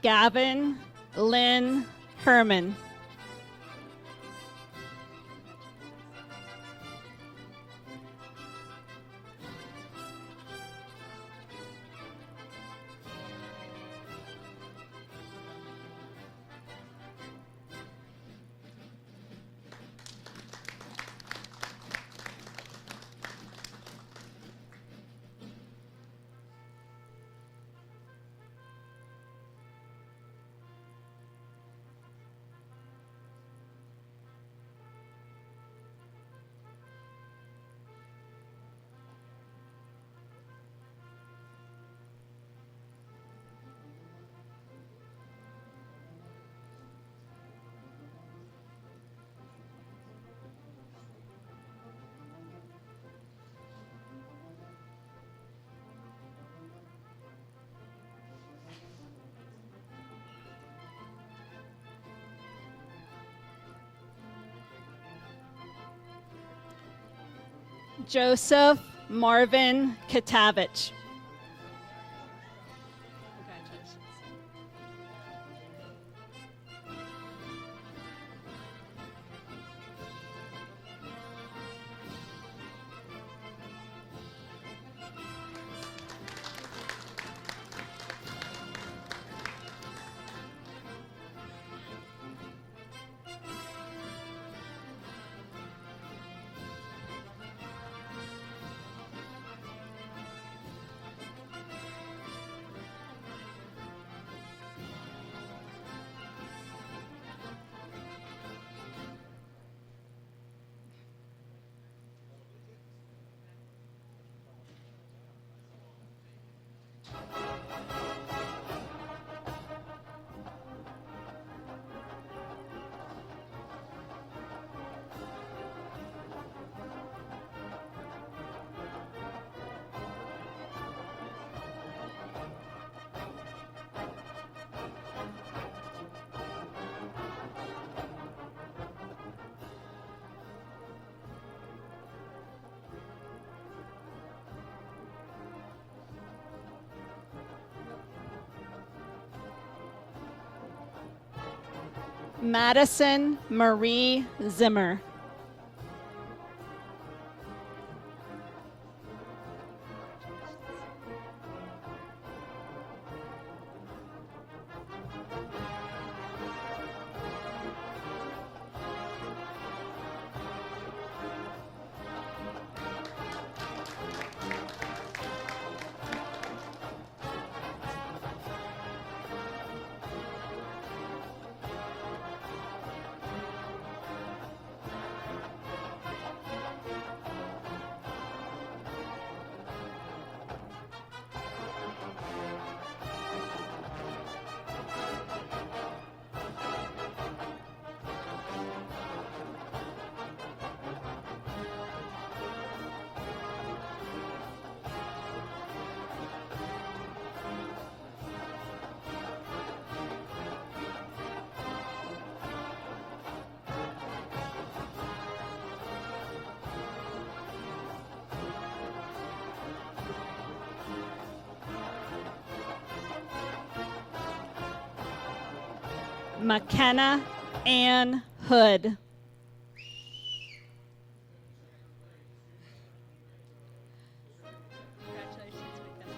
Gavin Lynn Herman. Joseph Marvin Katavich. Congratulations. Madison Marie Zimmer. McKenna Ann Hood. Congratulations, McKenna.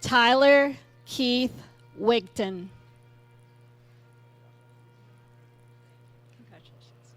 Tyler Keith Wigton. Congratulations.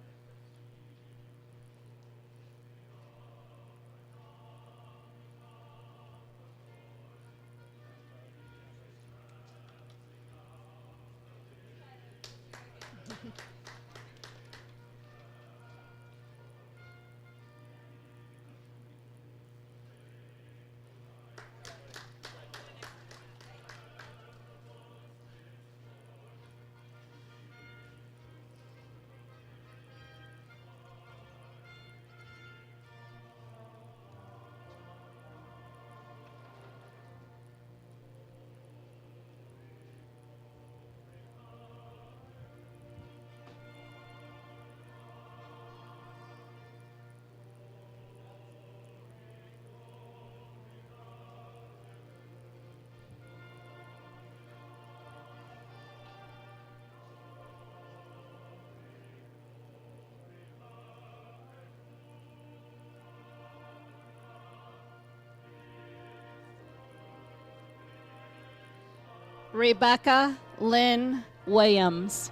Rebecca Lynn Williams.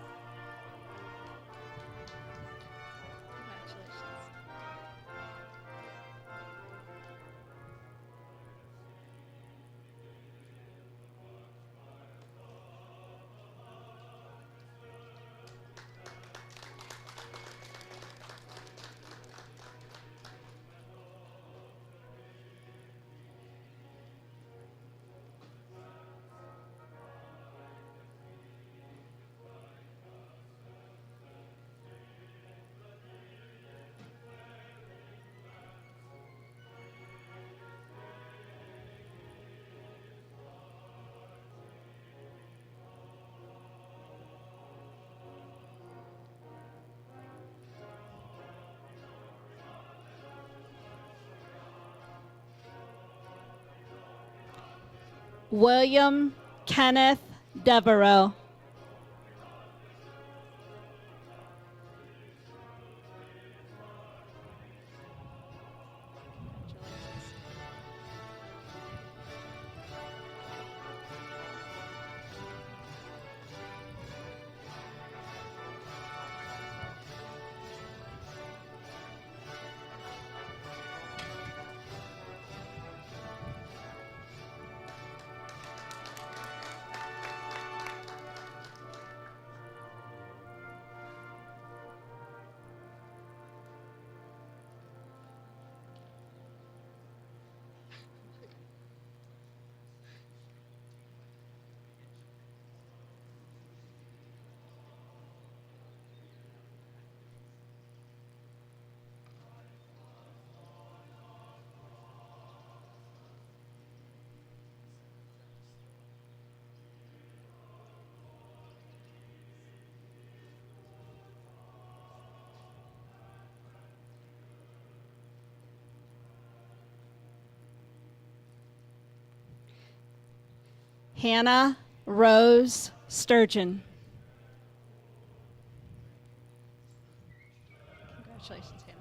William Kenneth Devereaux. Hannah Rose Sturgeon. Congratulations, Hannah.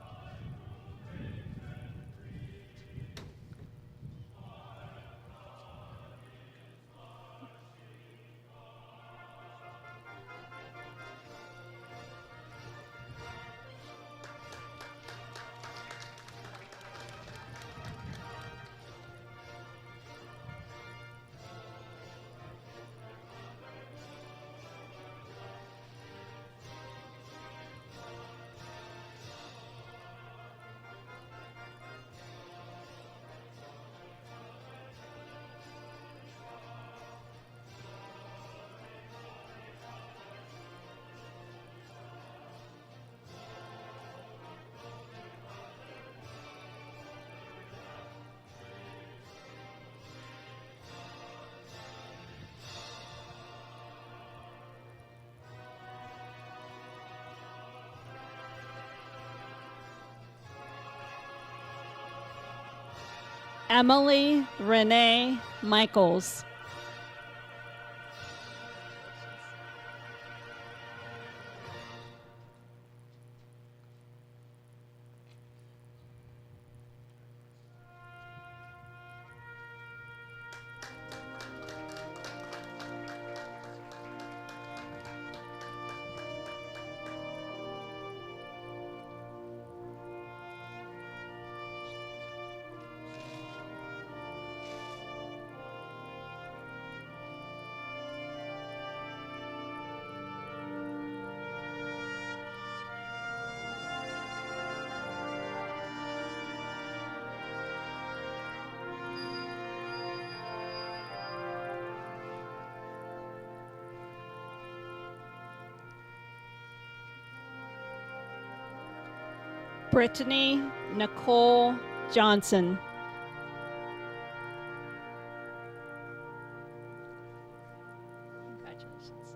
Emily Renee Michaels. Brittany Nicole Johnson. Congratulations.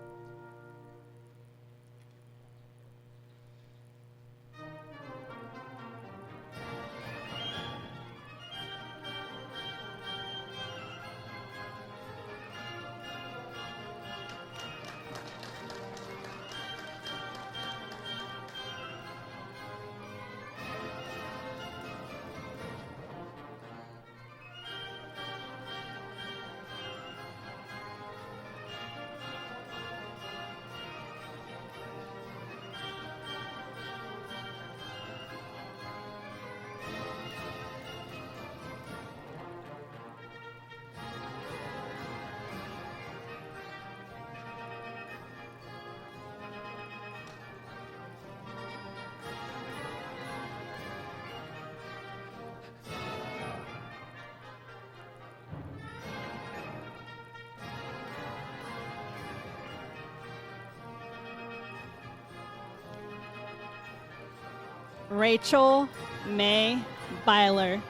Rachel May Byler.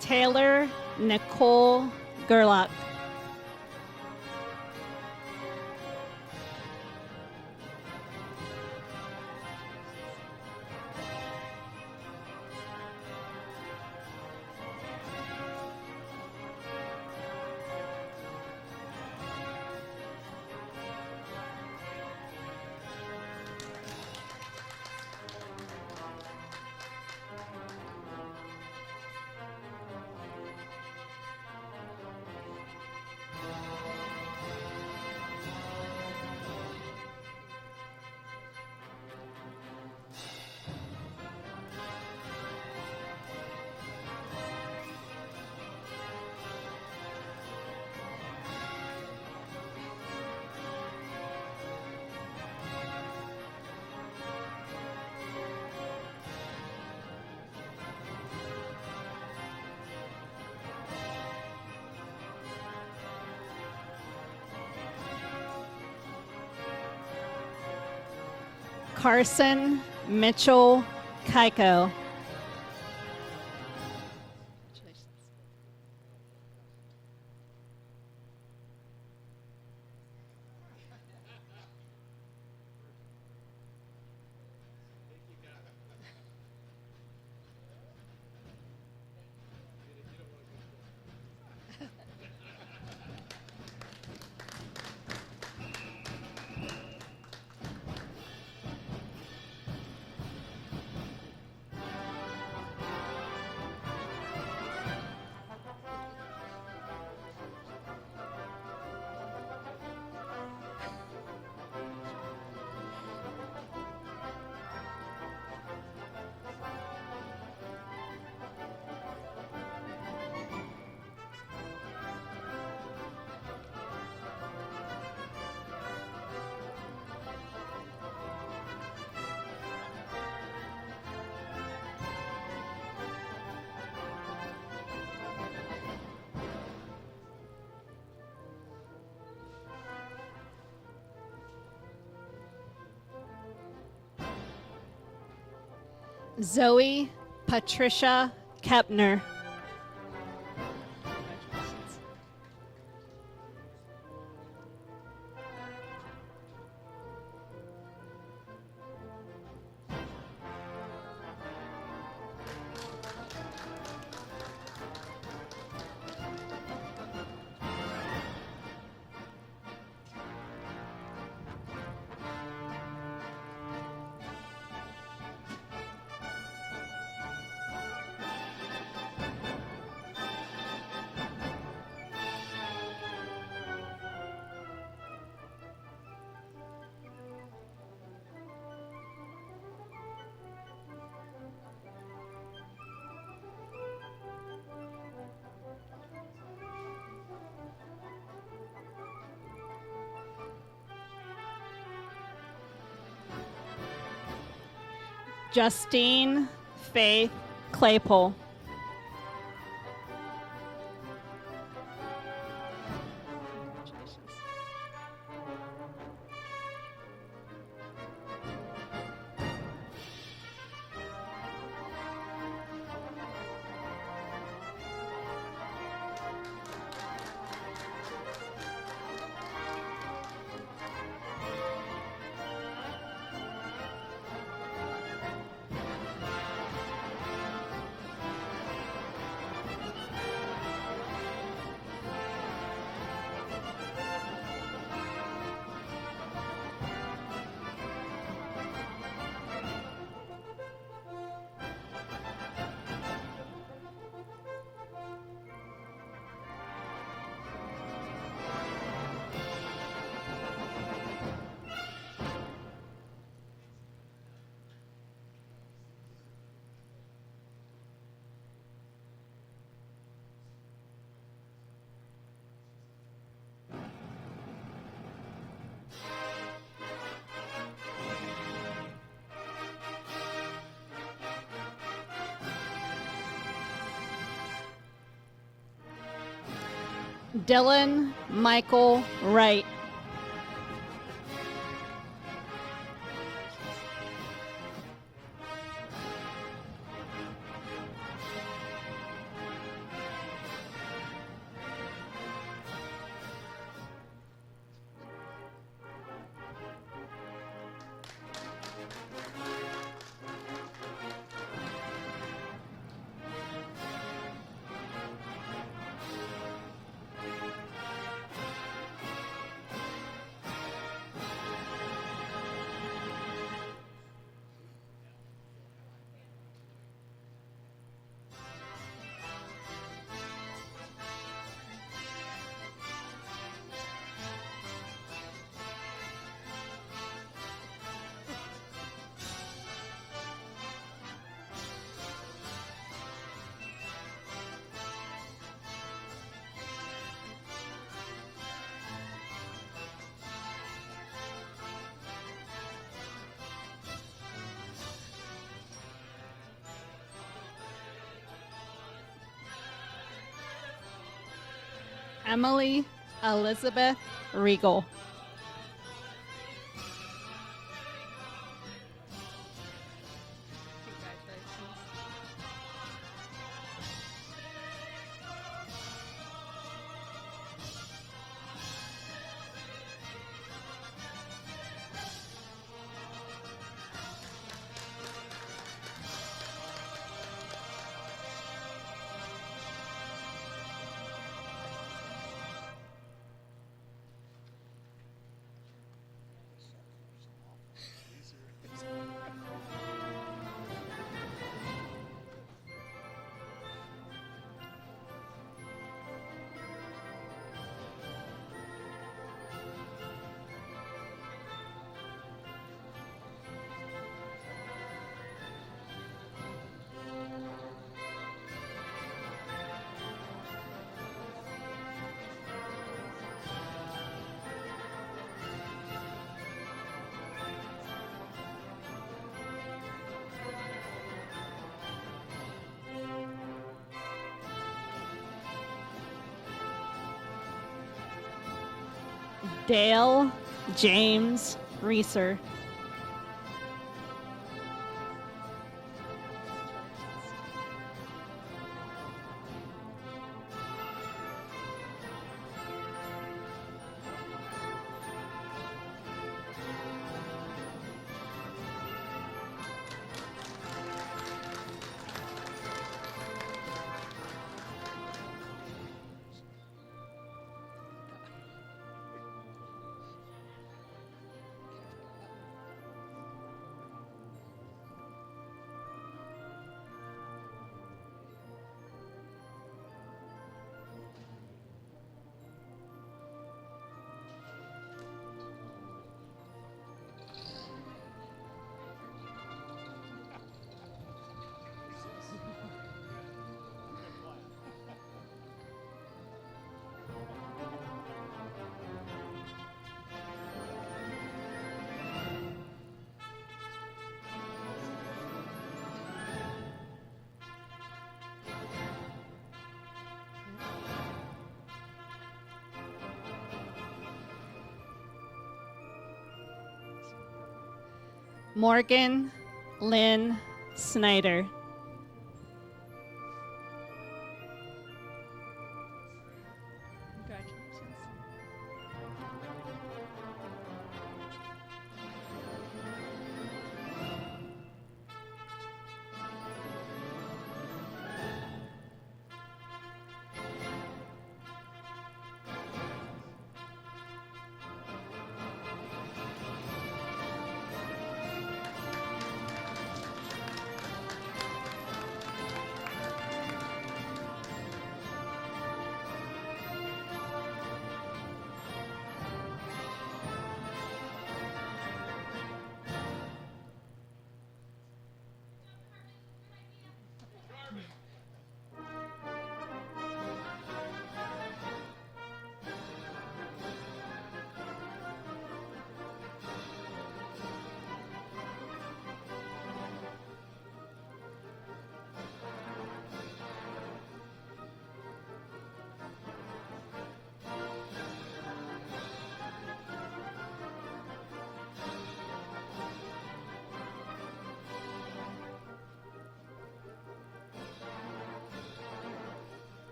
Taylor Nicole Gerlach. Carson Mitchell Keiko. Zoe Patricia Kepner. Justine Faith Claypole. Dylan Michael Wright. Emily Elizabeth Regal. Dale James Reeser. Morgan Lynn Snyder. Congratulations.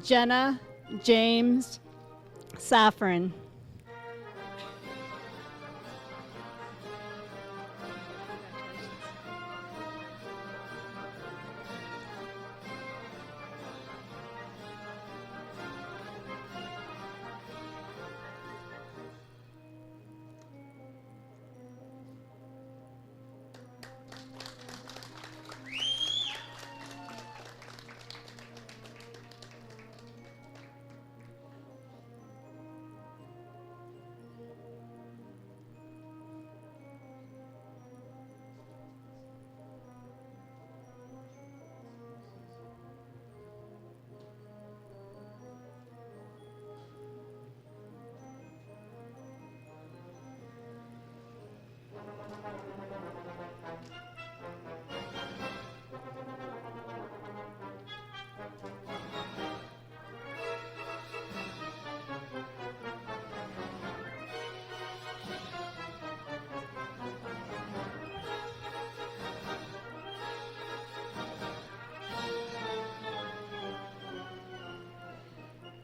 Jenna James Saffron.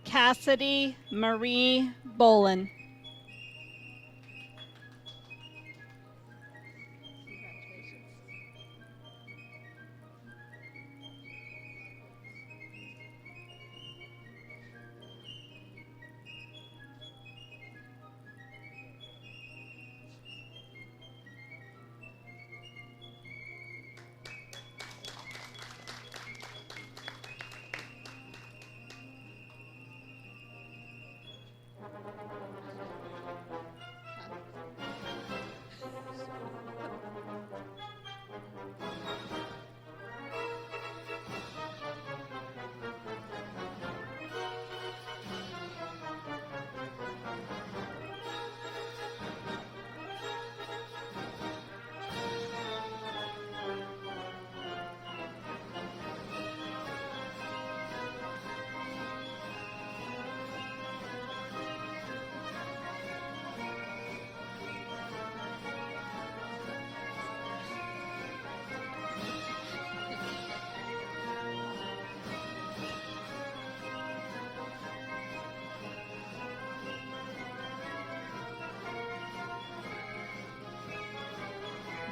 Cassidy Marie Bolin.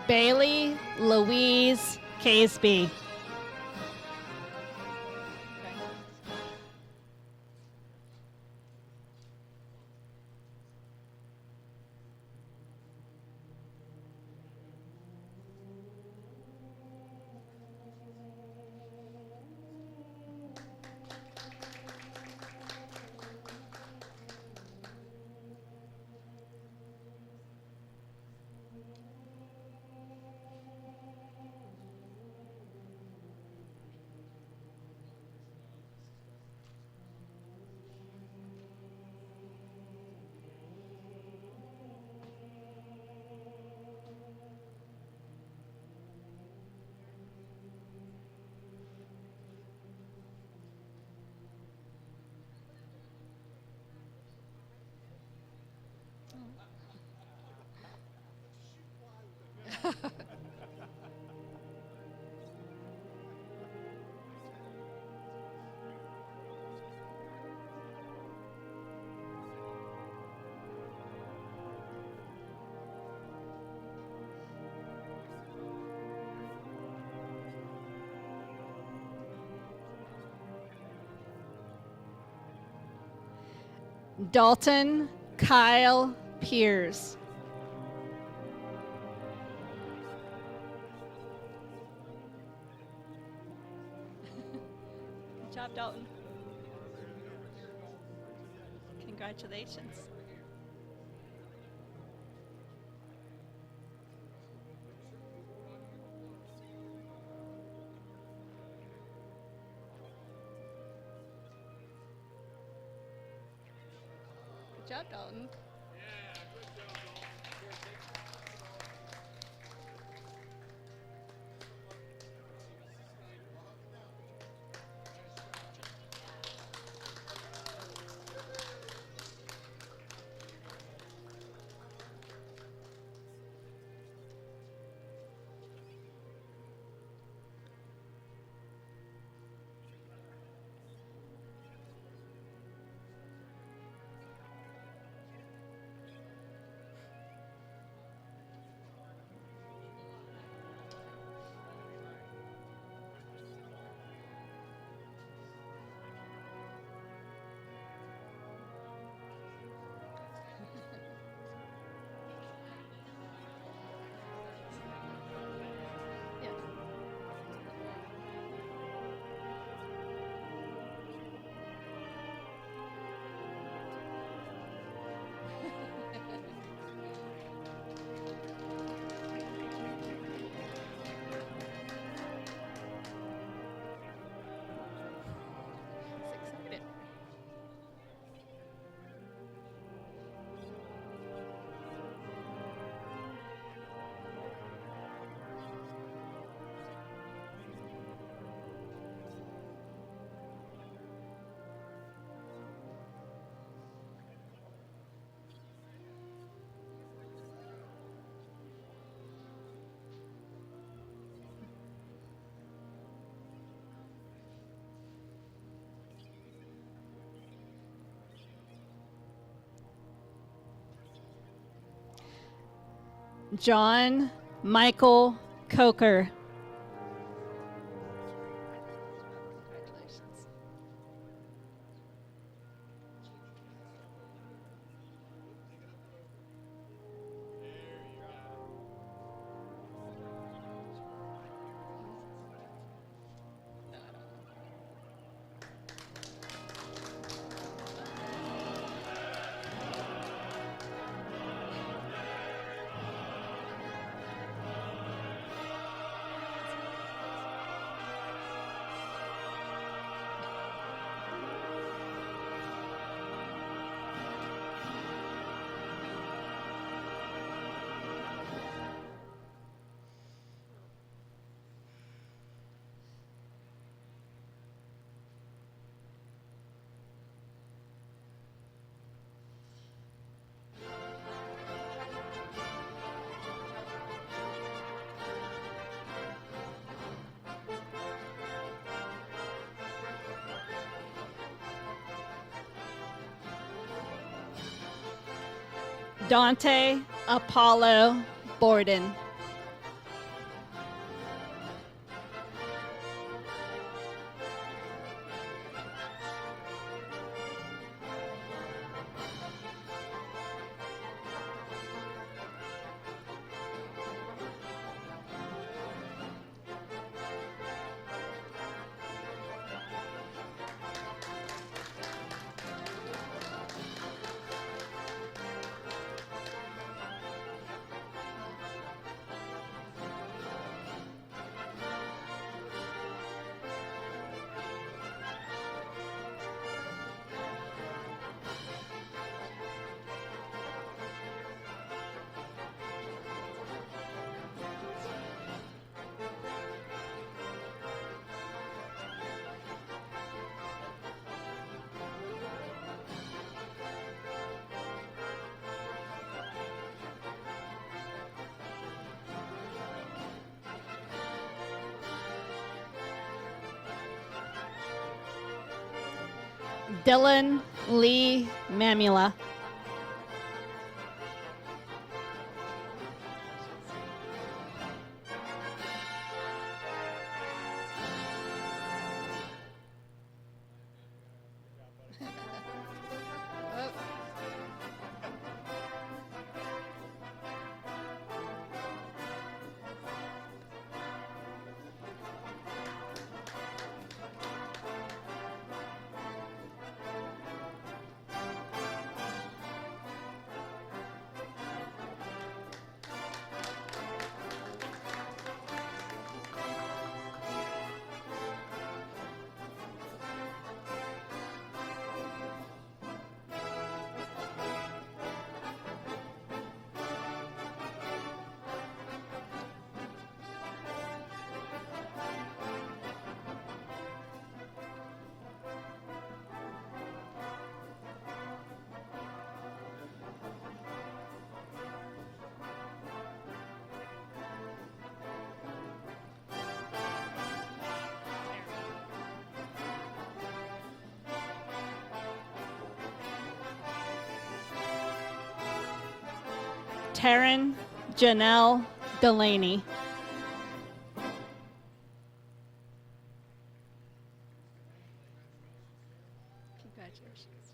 Bailey Louise Caseby. Dalton Kyle Pierce. Good job, Dalton. Congratulations. Good job, Dalton. John Michael Coker. Dante Apollo Borden. Dylan Lee Mamula. Taryn Janelle Delaney. Congratulations.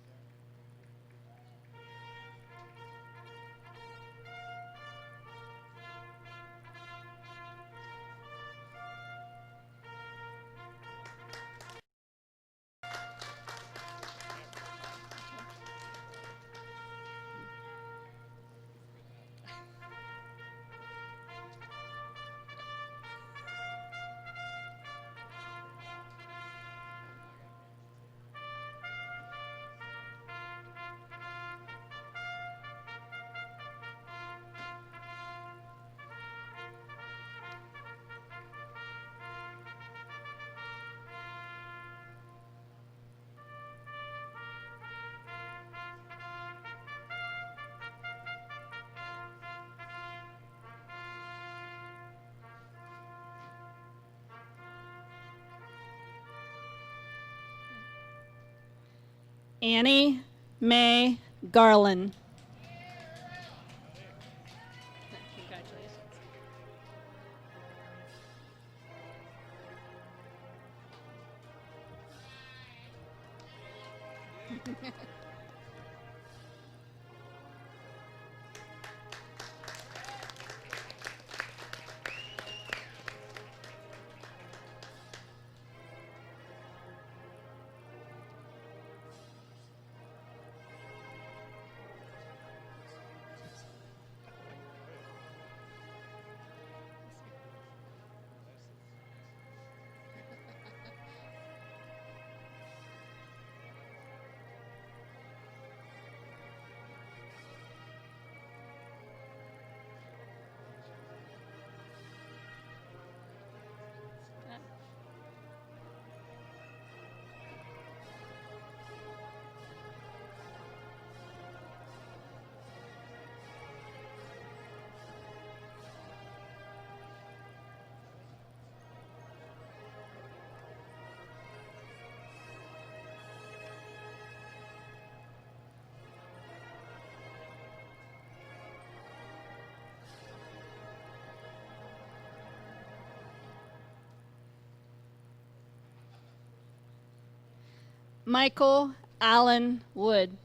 Annie Mae Garland. Congratulations. Michael Allen Wood.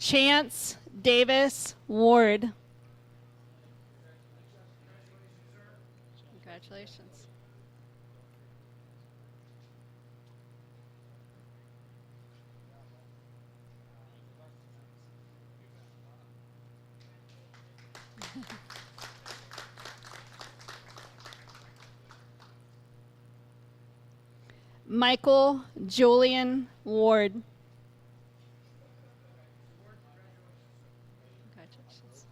Chance Davis Ward. Congratulations. Michael Julian Ward. Congratulations.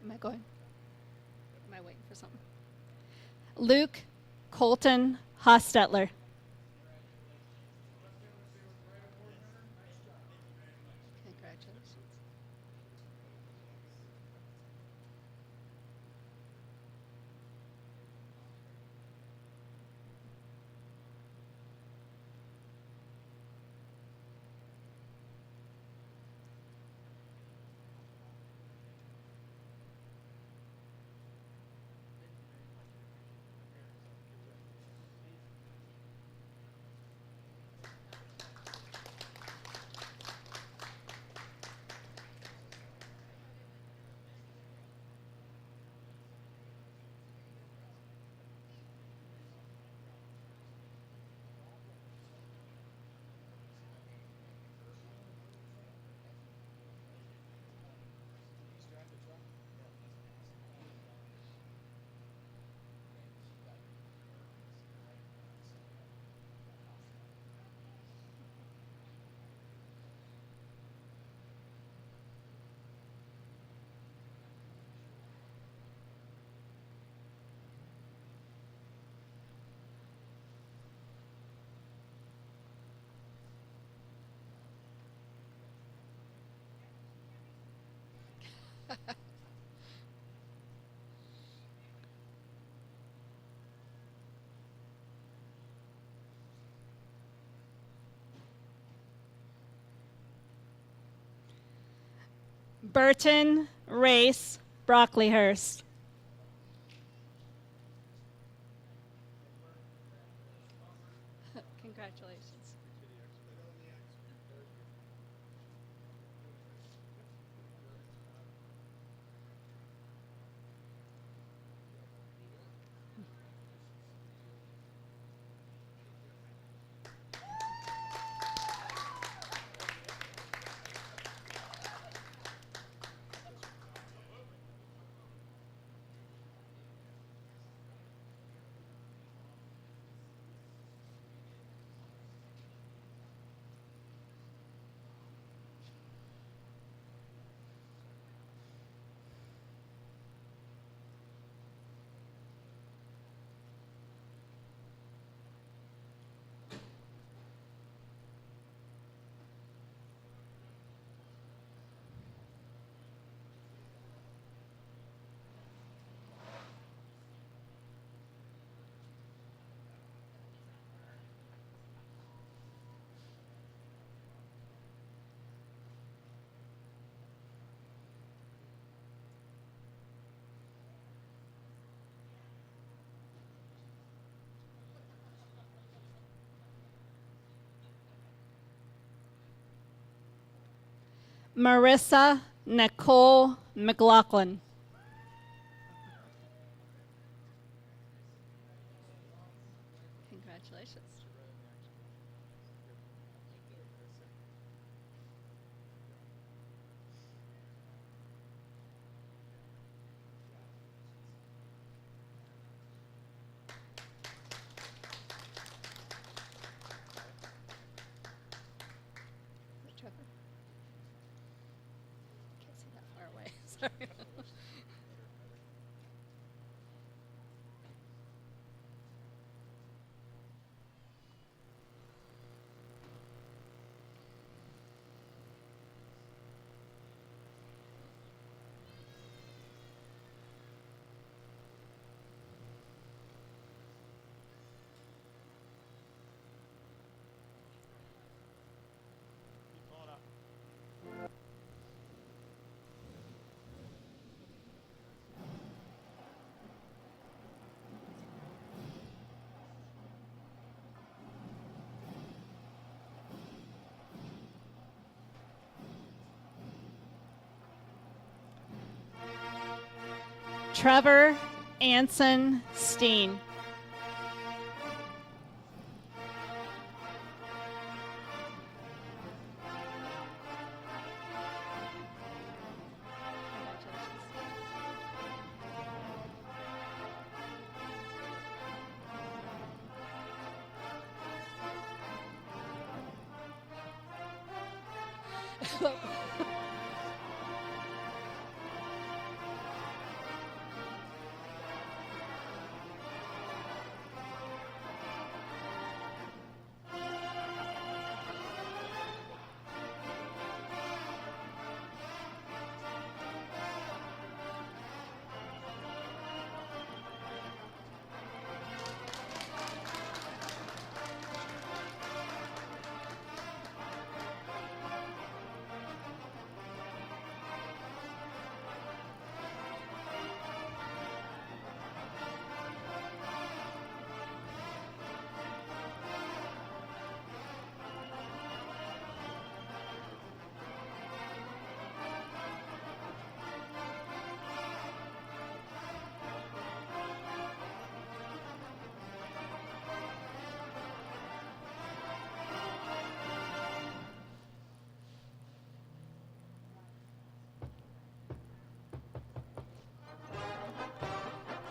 Am I going? Am I waiting for something? Luke Colton Hostetler. Congratulations. Burton Race Brockleyhurst. Congratulations. Marissa Nicole McLaughlin. Congratulations. Trevor. Can't see that far away. Sorry. Trevor Anson Steen.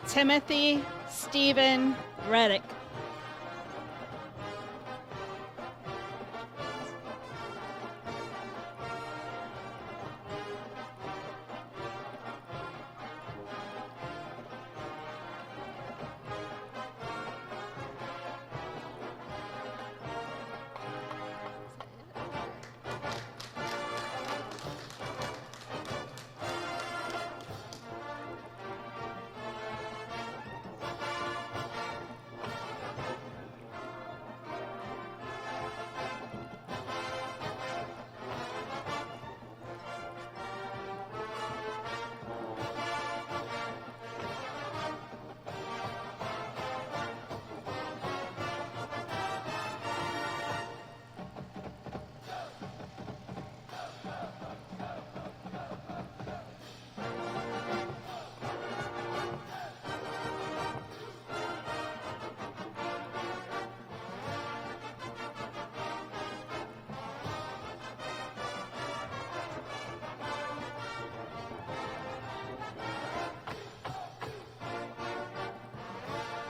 Timothy Stephen Reddick.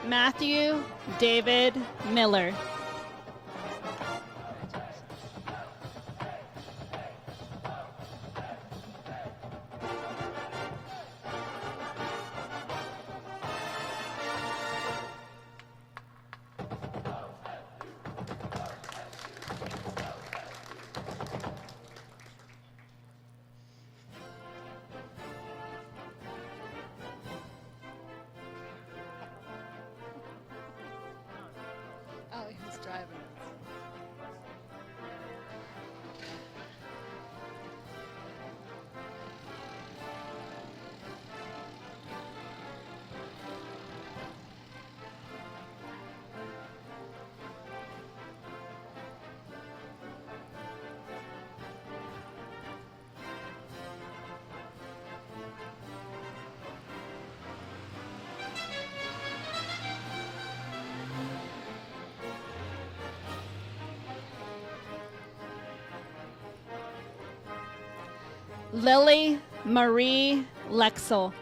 Matthew David Miller. Oh, he was driving. Lily Marie Lexel.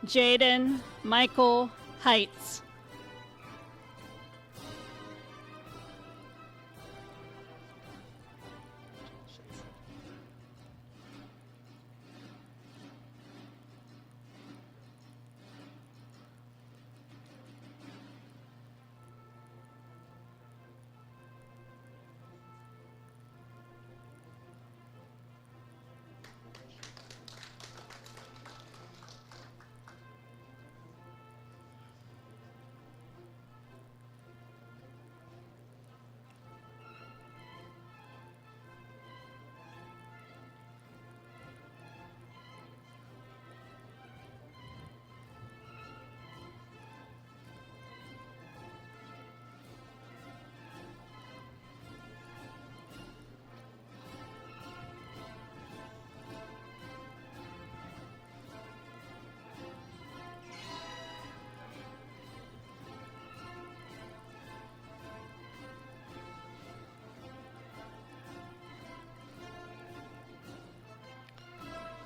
Jaden Michael Heights.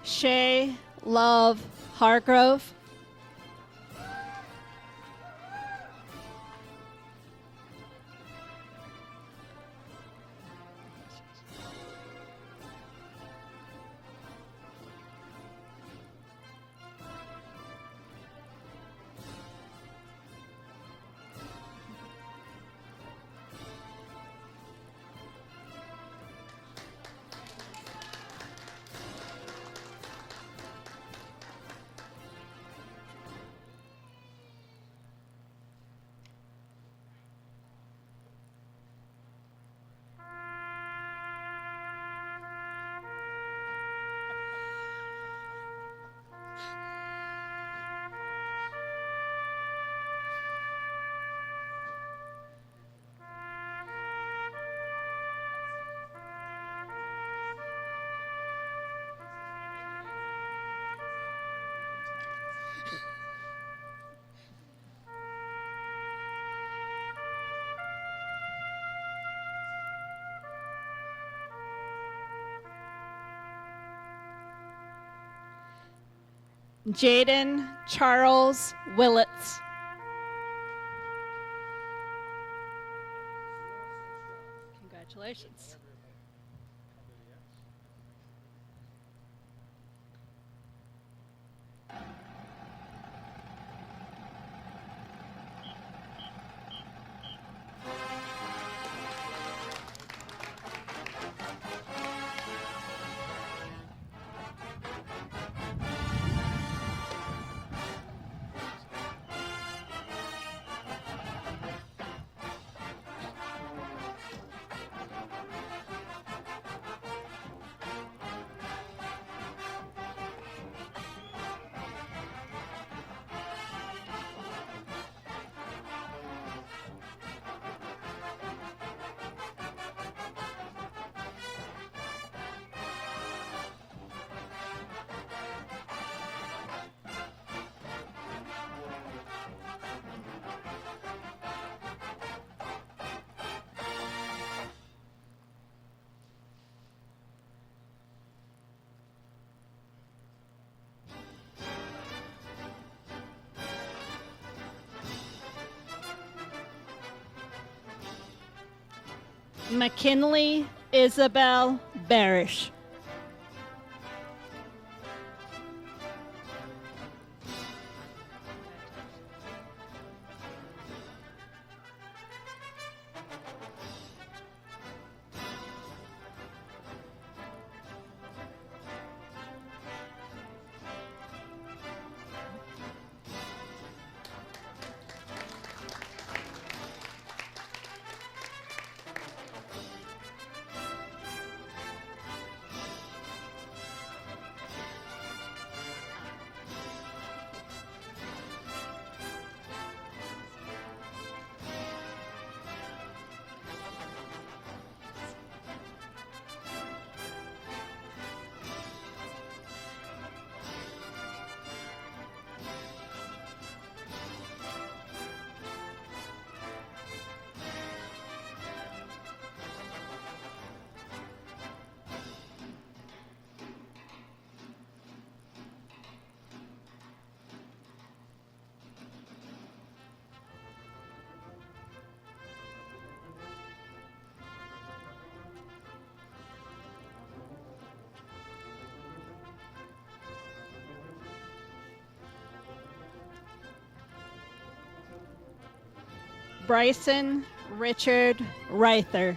Shay Love Hargrove. Jaden Charles Willits. Congratulations. McKinley Isabel Barish. Bryson Richard Reither.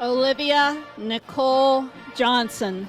Olivia Nicole Johnson.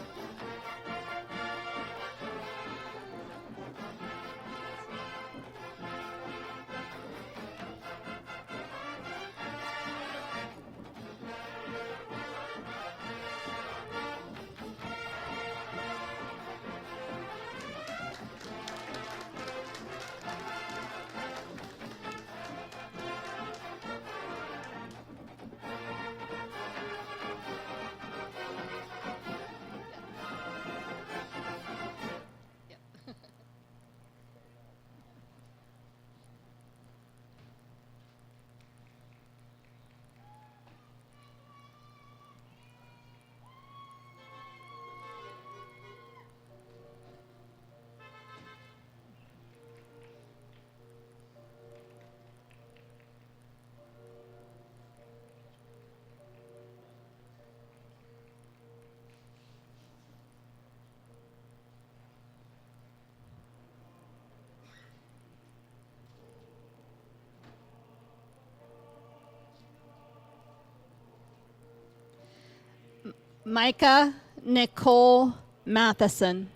Micah Nicole Matheson.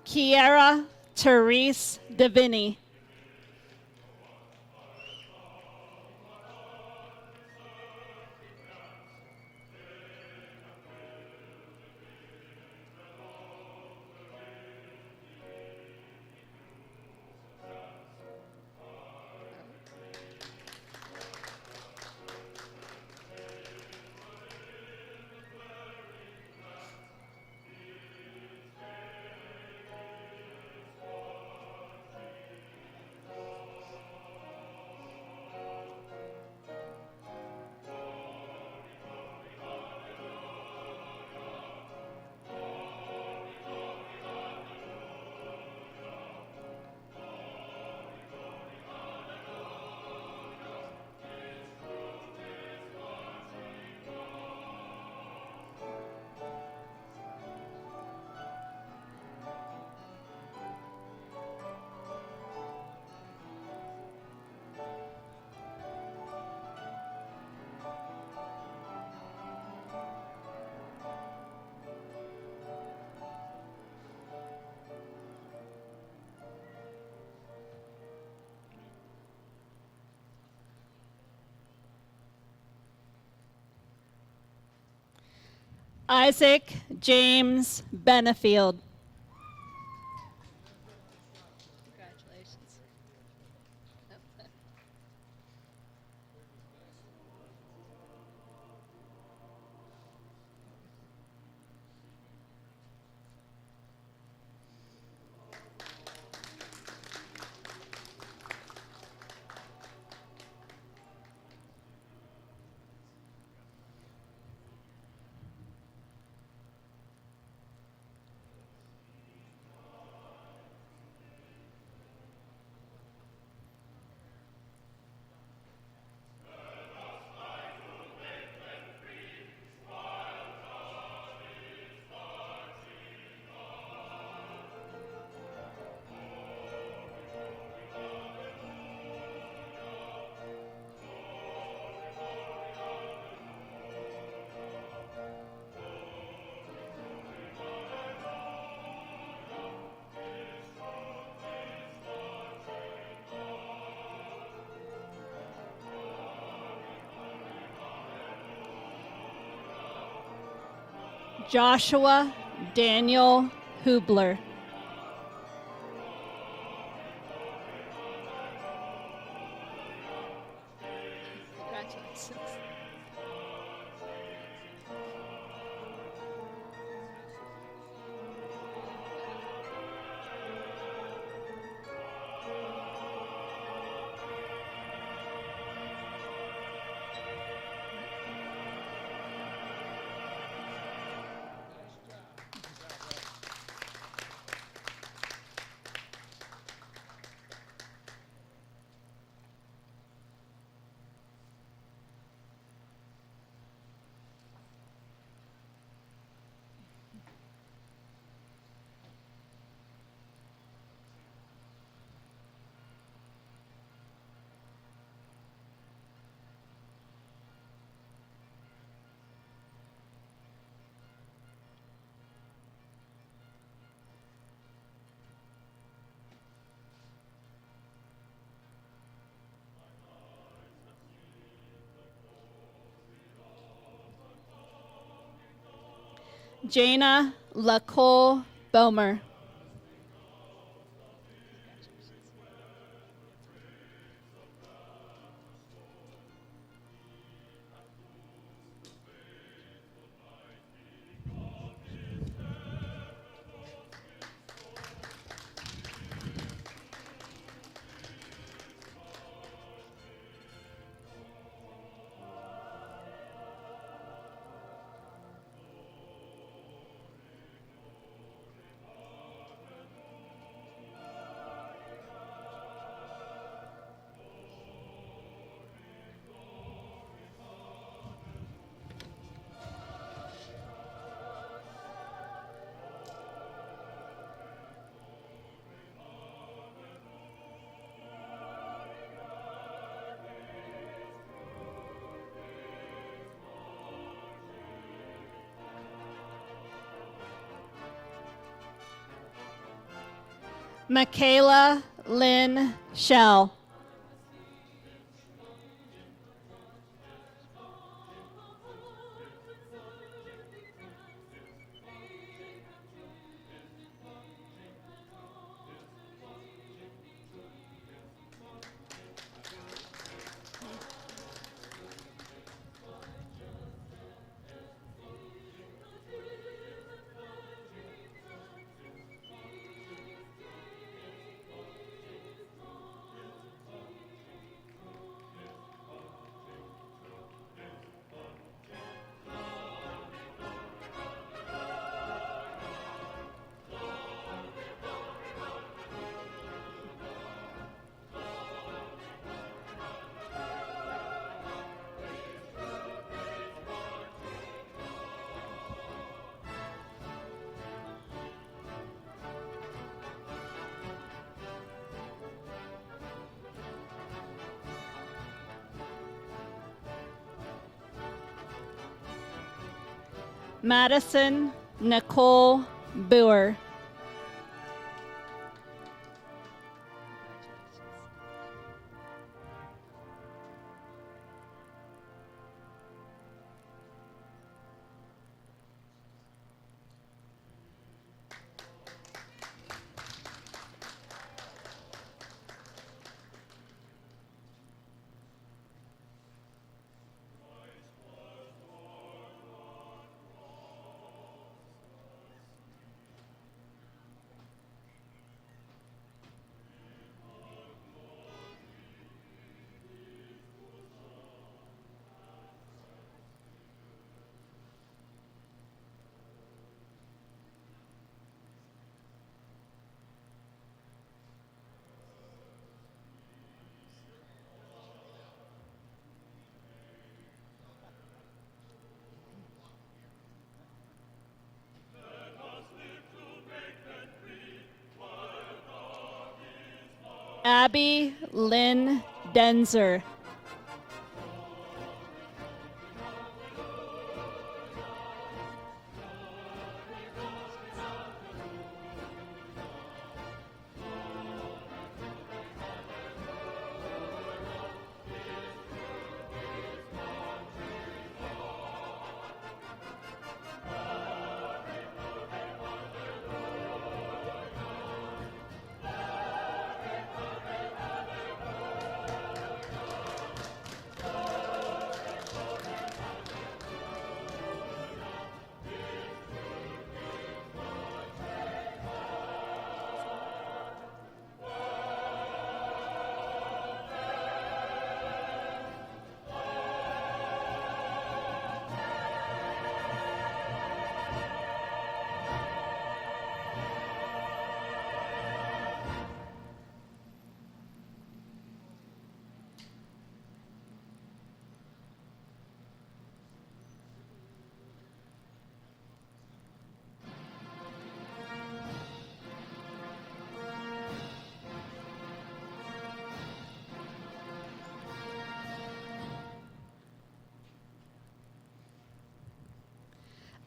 Kiera Therese Davini. Isaac James Benefield. Congratulations. Joshua Daniel Hubler. Congratulations. Jana Lacole Bomer. Michaela Lynn Shell. Madison Nicole Boer. Abby Lynn Denzer.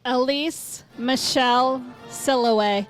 Elise Michelle Silloway.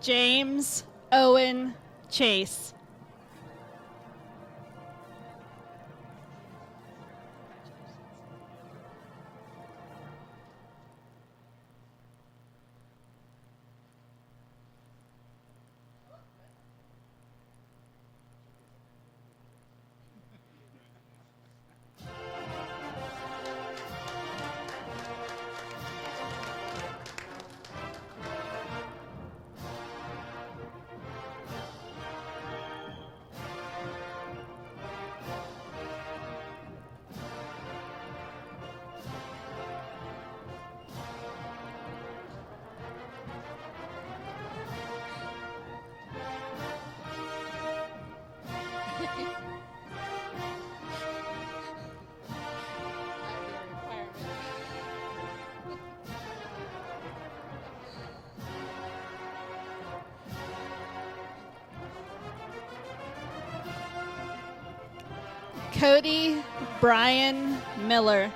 James Owen Chase. Cody Brian Miller.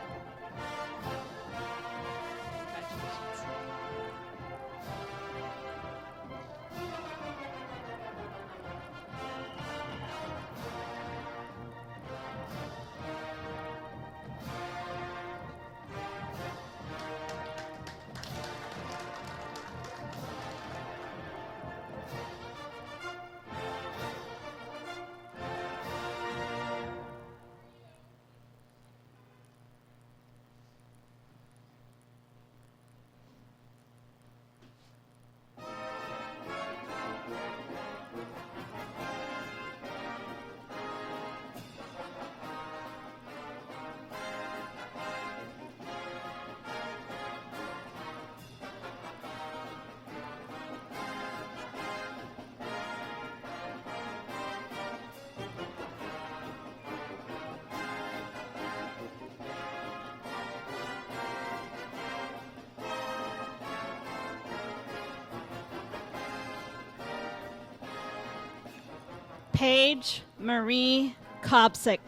Paige Marie Kopsick.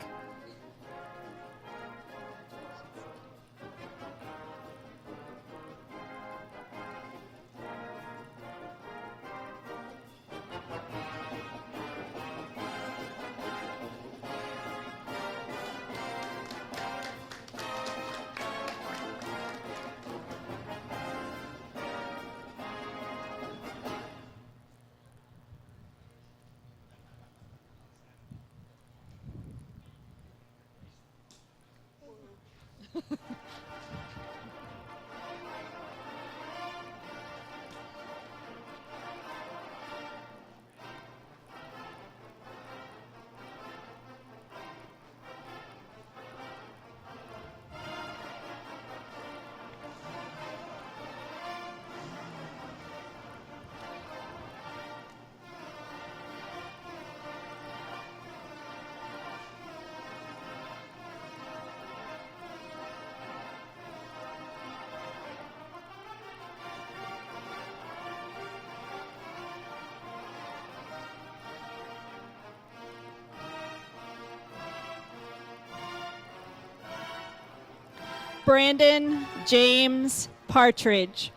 Brandon James Partridge.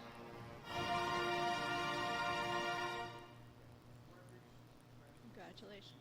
Congratulations.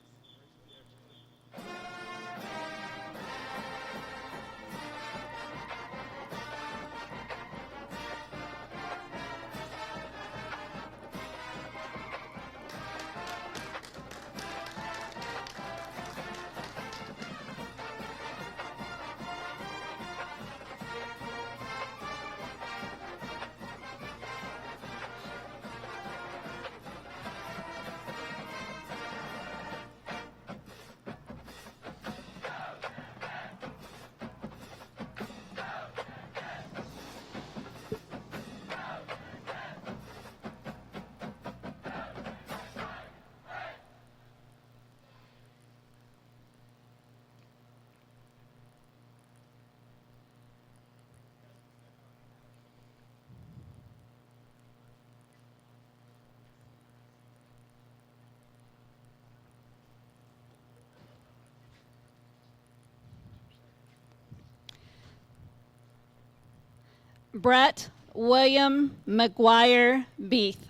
Brett William McGuire Beath.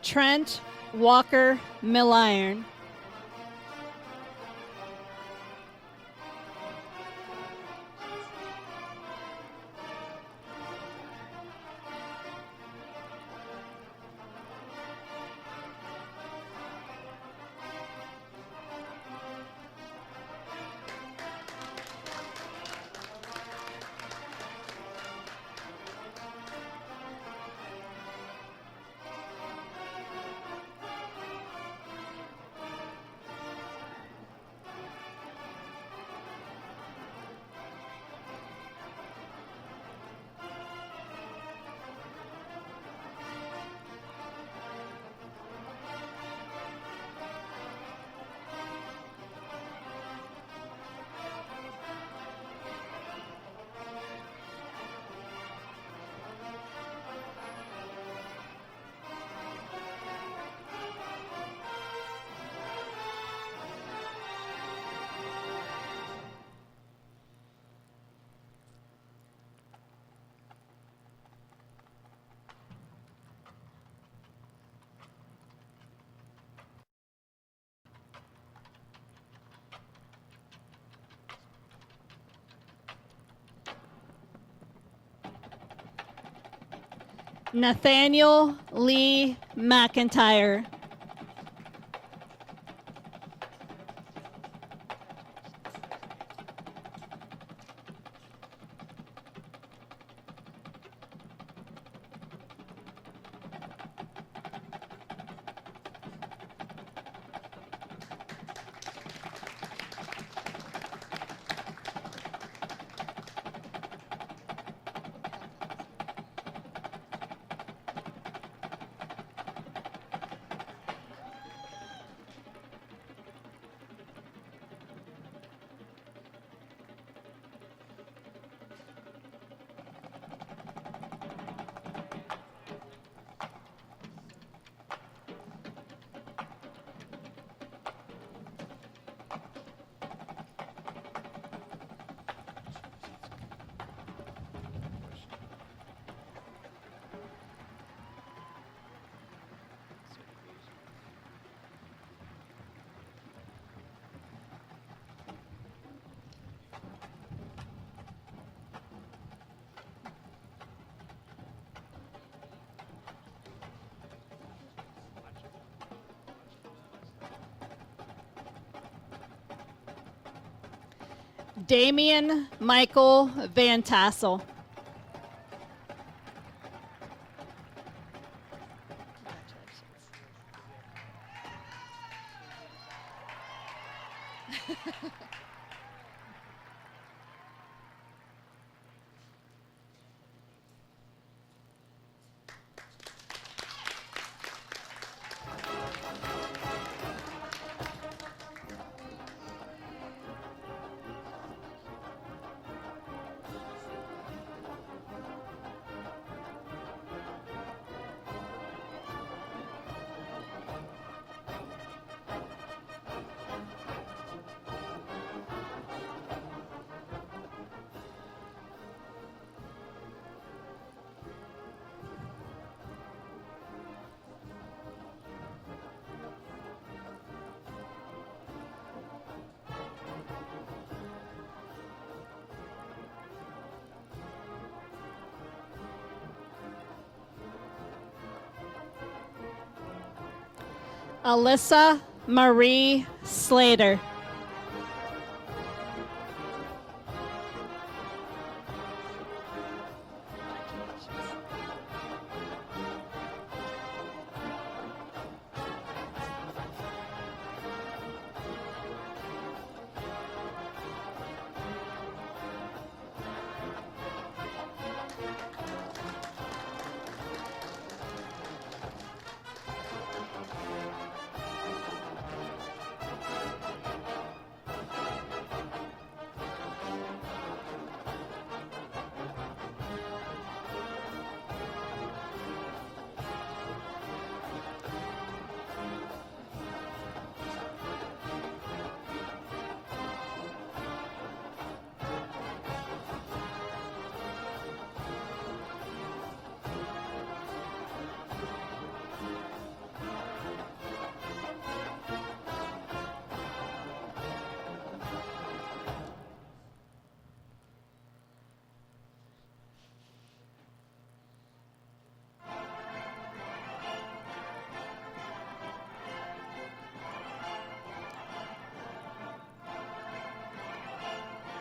Trent Walker Milliron. Nathaniel Lee McIntyre. Damian Michael Van Tassel. Alyssa Marie Slater.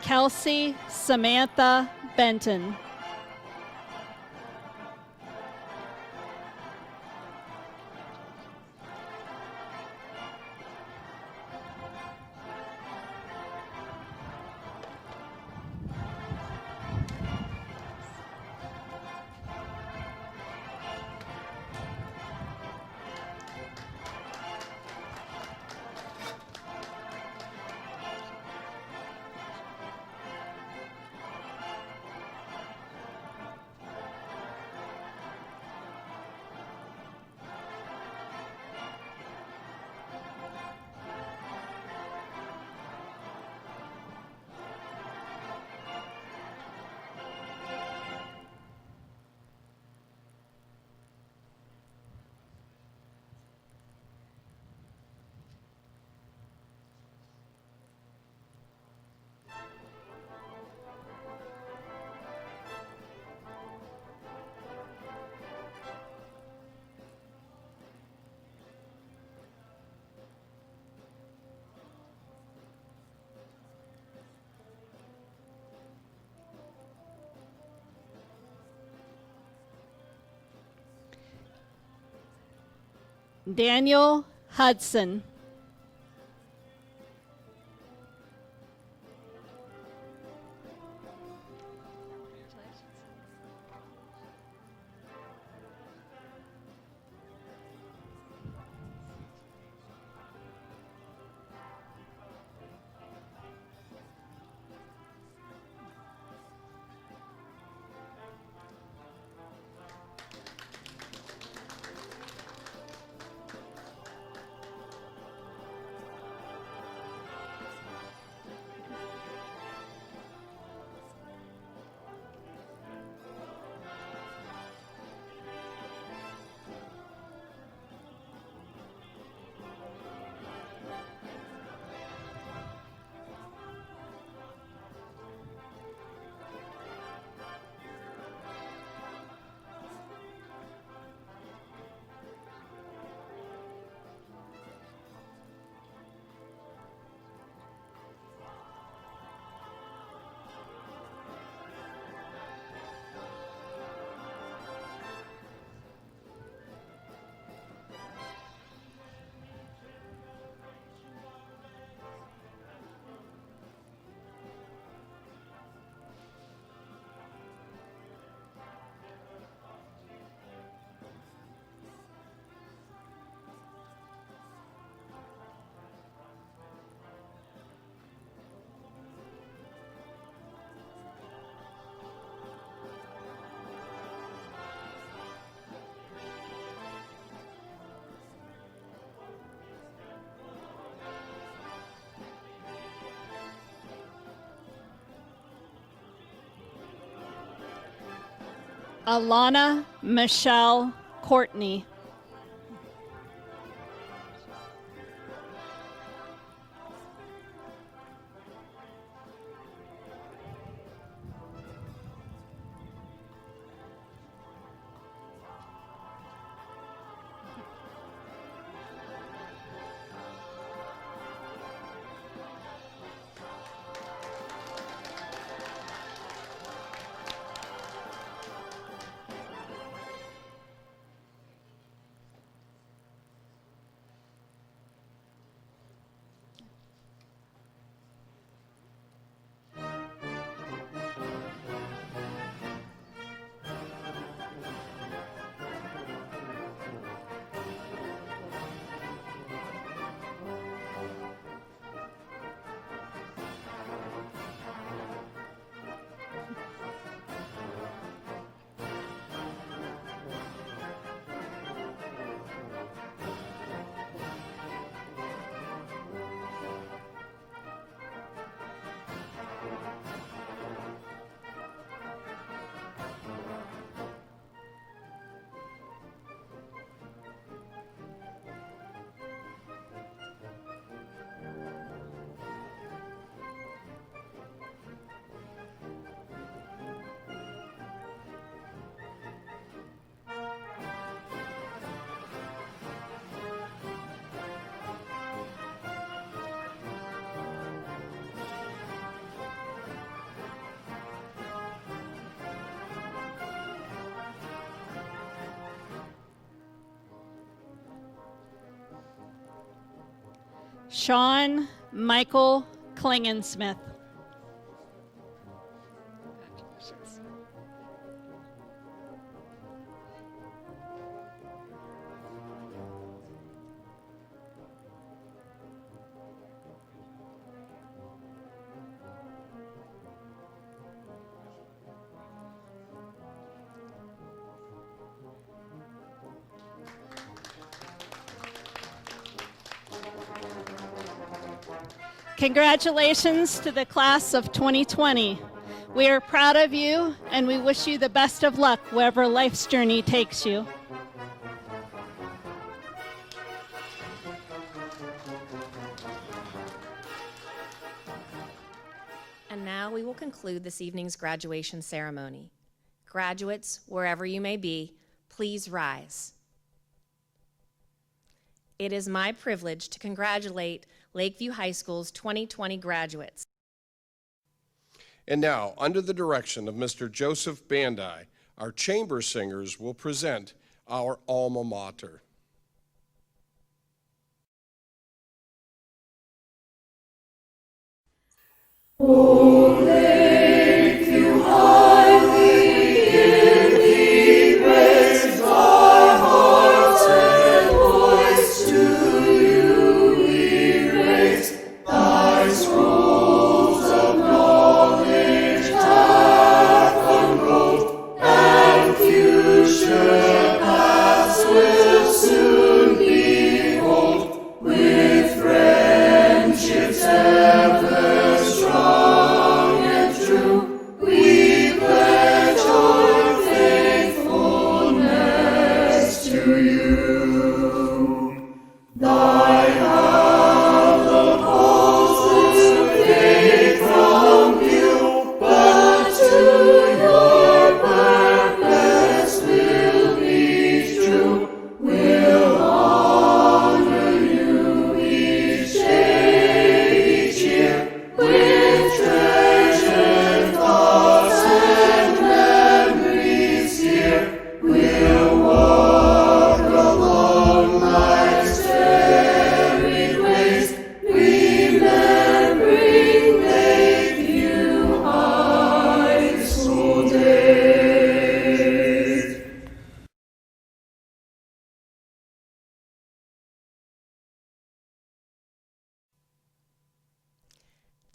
Kelsey Samantha Benton. Daniel Hudson. Alana Michelle Courtney. Sean Michael Klingensmith. Congratulations to the class of 2020. We are proud of you and we wish you the best of luck wherever life's journey takes you. And now we will conclude this evening's graduation ceremony. Graduates, wherever you may be, please rise. It is my privilege to congratulate Lakeview High School's 2020 graduates. And now, under the direction of Mr. Joseph Bandai, our chamber singers will present our alma mater.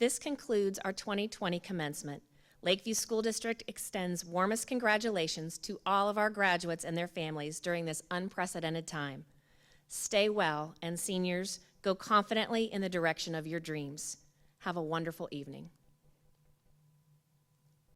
This concludes our 2020 commencement. Lakeview School District extends warmest congratulations to all of our graduates and their families during this unprecedented time. Stay well, and seniors, go confidently in the direction of your dreams. Have a wonderful evening.